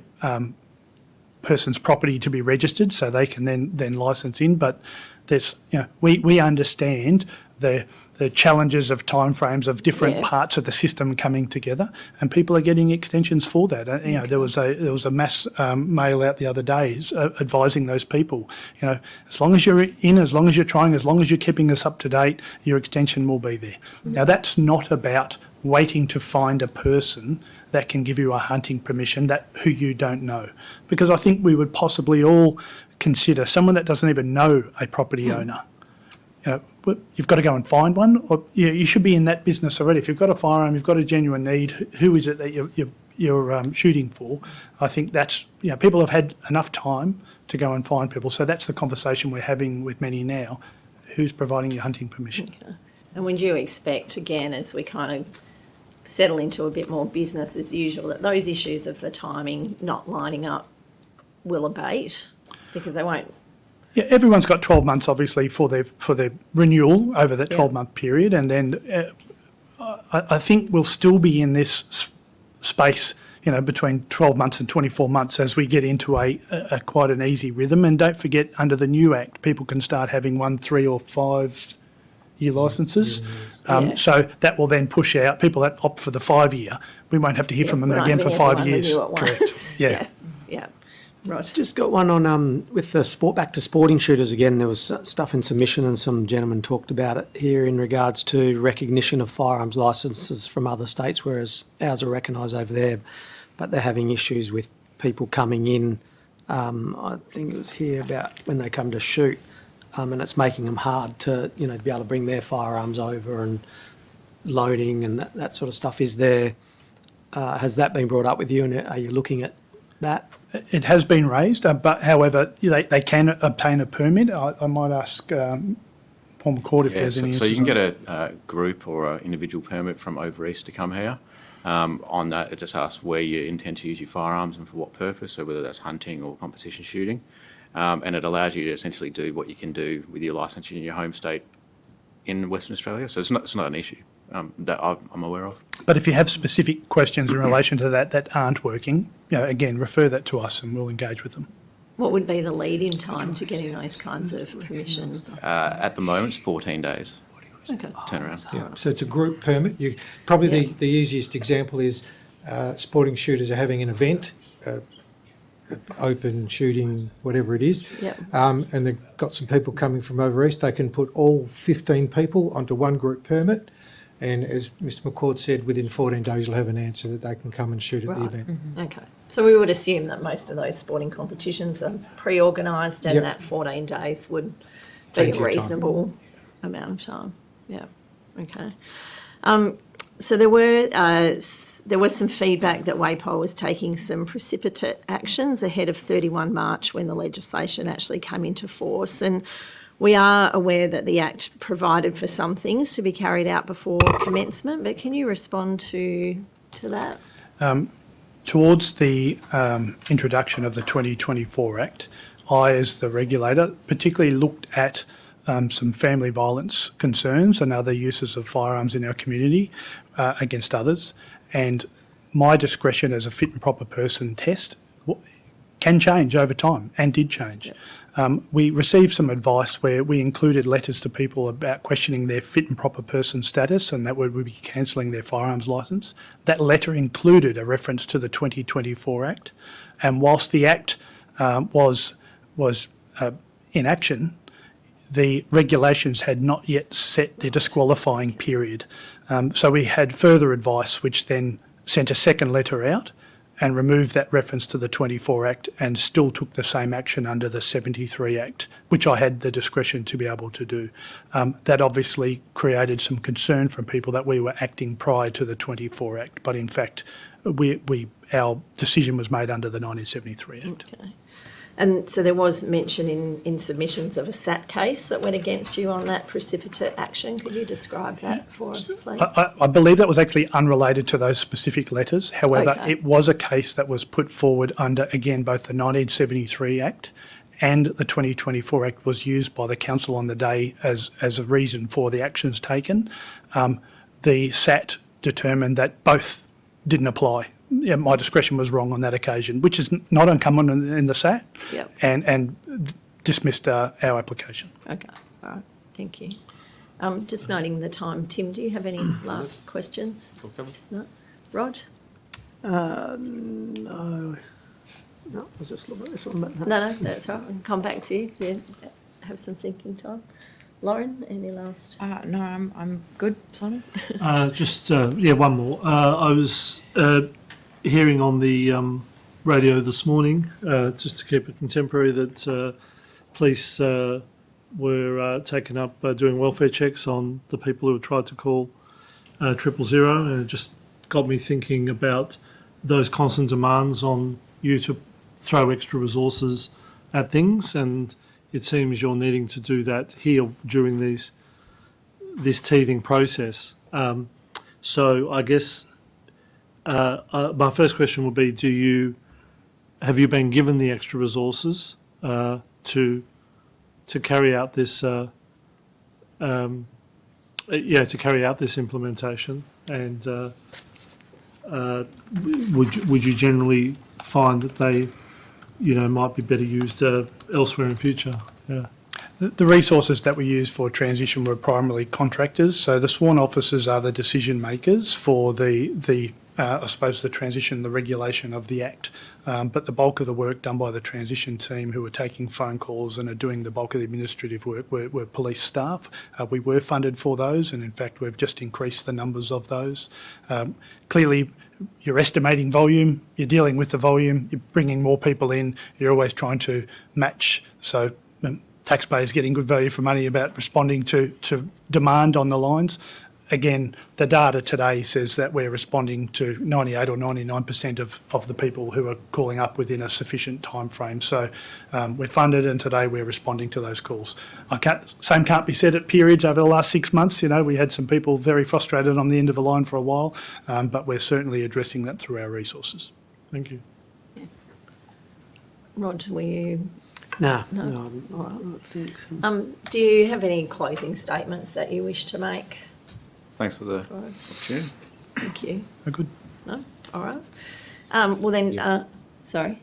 person's property to be registered so they can then licence in. But there's, we understand the challenges of timeframes of different parts of the system coming together, and people are getting extensions for that. There was a mass mail out the other day advising those people, as long as you're in, as long as you're trying, as long as you're keeping us up to date, your extension will be there. Now that's not about waiting to find a person that can give you a hunting permission who you don't know, because I think we would possibly all consider someone that doesn't even know a property owner. You've got to go and find one, or you should be in that business already. If you've got a firearm, you've got a genuine need. Who is it that you're shooting for? I think that's people have had enough time to go and find people. So that's the conversation we're having with many now. Who's providing your hunting permission? Okay. And would you expect, again, as we kind of settle into a bit more business as usual, that those issues of the timing not lining up will abate because they won't? Yeah, everyone's got 12 months, obviously, for their renewal over that 12-month period, and then I think we'll still be in this space, between 12 months and 24 months as we get into a quite an easy rhythm. And don't forget, under the new Act, people can start having 1, 3 or 5 year licences. So that will then push out people that opt for the 5-year. We won't have to hear from them again for 5 years. Correct. Yeah. Right. Just got one on with the back to sporting shooters again. There was stuff in submission and some gentlemen talked about it here in regards to recognition of firearms licences from other states, whereas ours are recognised over there, but they're having issues with people coming in. I think it was here about when they come to shoot, and it's making them hard to be able to bring their firearms over and loading and that sort of stuff. Is there has that been brought up with you, and are you looking at that? It has been raised, but however, they can obtain a permit. I might ask Paul McCord if there's any answers. So you can get a group or an individual permit from over east to come here. On that, it just asks where you intend to use your firearms and for what purpose, so whether that's hunting or competition shooting. And it allows you to essentially do what you can do with your licence in your home state in Western Australia. So it's not an issue that I'm aware of. But if you have specific questions in relation to that aren't working, again, refer that to us and we'll engage with them. What would be the lead-in time to getting those kinds of permissions? At the moment, it's 14 days. Okay. Turnaround. Yeah, so it's a group permit. The easiest example is sporting shooters are having an event, open shooting, whatever it is, and they've got some people coming from over east. They can put all 15 people onto one group permit, and as Mr McCord said, within 14 days you'll have an answer that they can come and shoot at the event. Okay. So we would assume that most of those sporting competitions are pre-organised and that 14 days would be a reasonable amount of time. Yeah. Okay. So there was some feedback that WAPOL was taking some precipitate actions ahead of 31 March when the legislation actually came into force. And we are aware that the Act provided for some things to be carried out before commencement, but can you respond to that? Towards the introduction of the 2024 Act, I, as the regulator, particularly looked at some family violence concerns and other uses of firearms in our community against others. And my discretion as a fit and proper person test can change over time and did change. We received some advice where we included letters to people about questioning their fit and proper person status, and that would be cancelling their firearms licence. That letter included a reference to the 2024 Act, and whilst the Act was in action, the regulations had not yet set the disqualifying period. So we had further advice, which then sent a second letter out and removed that reference to the 24 Act and still took the same action under the 73 Act, which I had the discretion to be able to do. That obviously created some concern from people that we were acting prior to the 24 Act, but in fact, our decision was made under the 1973 Act. Okay. And so there was mention in submissions of a SAT case that went against you on that precipitate action. Could you describe that for us, please? I believe that was actually unrelated to those specific letters. However, Okay. it was a case that was put forward under, again, both the 1973 Act and the 2024 Act was used by the council on the day as a reason for the actions taken. The SAT determined that both didn't apply. Yeah, my discretion was wrong on that occasion, which is not uncommon in the SAT, Yep. and dismissed our application. Okay, all right, thank you. Just noting the time. Tim, do you have any last questions? All covered? No? Rod? No. No, I was just looking at this one, but no. No, that's right. I'll come back to you. Yeah, have some thinking time. Lauren, any last? No, I'm good, Simon. One more. I was hearing on the radio this morning, just to keep it contemporary, that police were taken up doing welfare checks on the people who had tried to call 000, and it just got me thinking about those constant demands on you to throw extra resources at things, and it seems you're needing to do that here during this teething process. So I guess my first question would be: have you been given the extra resources to carry out this? To carry out this implementation, and would you generally find that they, might be better used elsewhere in future? Yeah. The resources that we used for transition were primarily contractors. So the sworn officers are the decision makers for the transition, the regulation of the Act. But the bulk of the work done by the transition team, who are taking phone calls and are doing the bulk of the administrative work, were police staff. We were funded for those, and in fact we've just increased the numbers of those. Clearly, you're estimating volume, you're dealing with the volume, you're bringing more people in, you're always trying to match. So taxpayers getting good value for money about responding to demand on the lines. Again, the data today says that we're responding to 98 or 99% of the people who are calling up within a sufficient time frame. So we're funded, and today we're responding to those calls. Same can't be said at periods over the last 6 months. We had some people very frustrated on the end of the line for a while, but we're certainly addressing that through our resources. Thank you. Rod, were you? No, No. no, I don't think so. Do you have any closing statements that you wish to make Thanks for the for us? opportunity. Thank you. Are good? No? All right. Well then, sorry.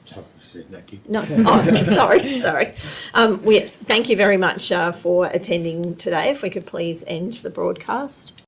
Thank you. No, oh, sorry. Yes, thank you very much for attending today. If we could please end the broadcast.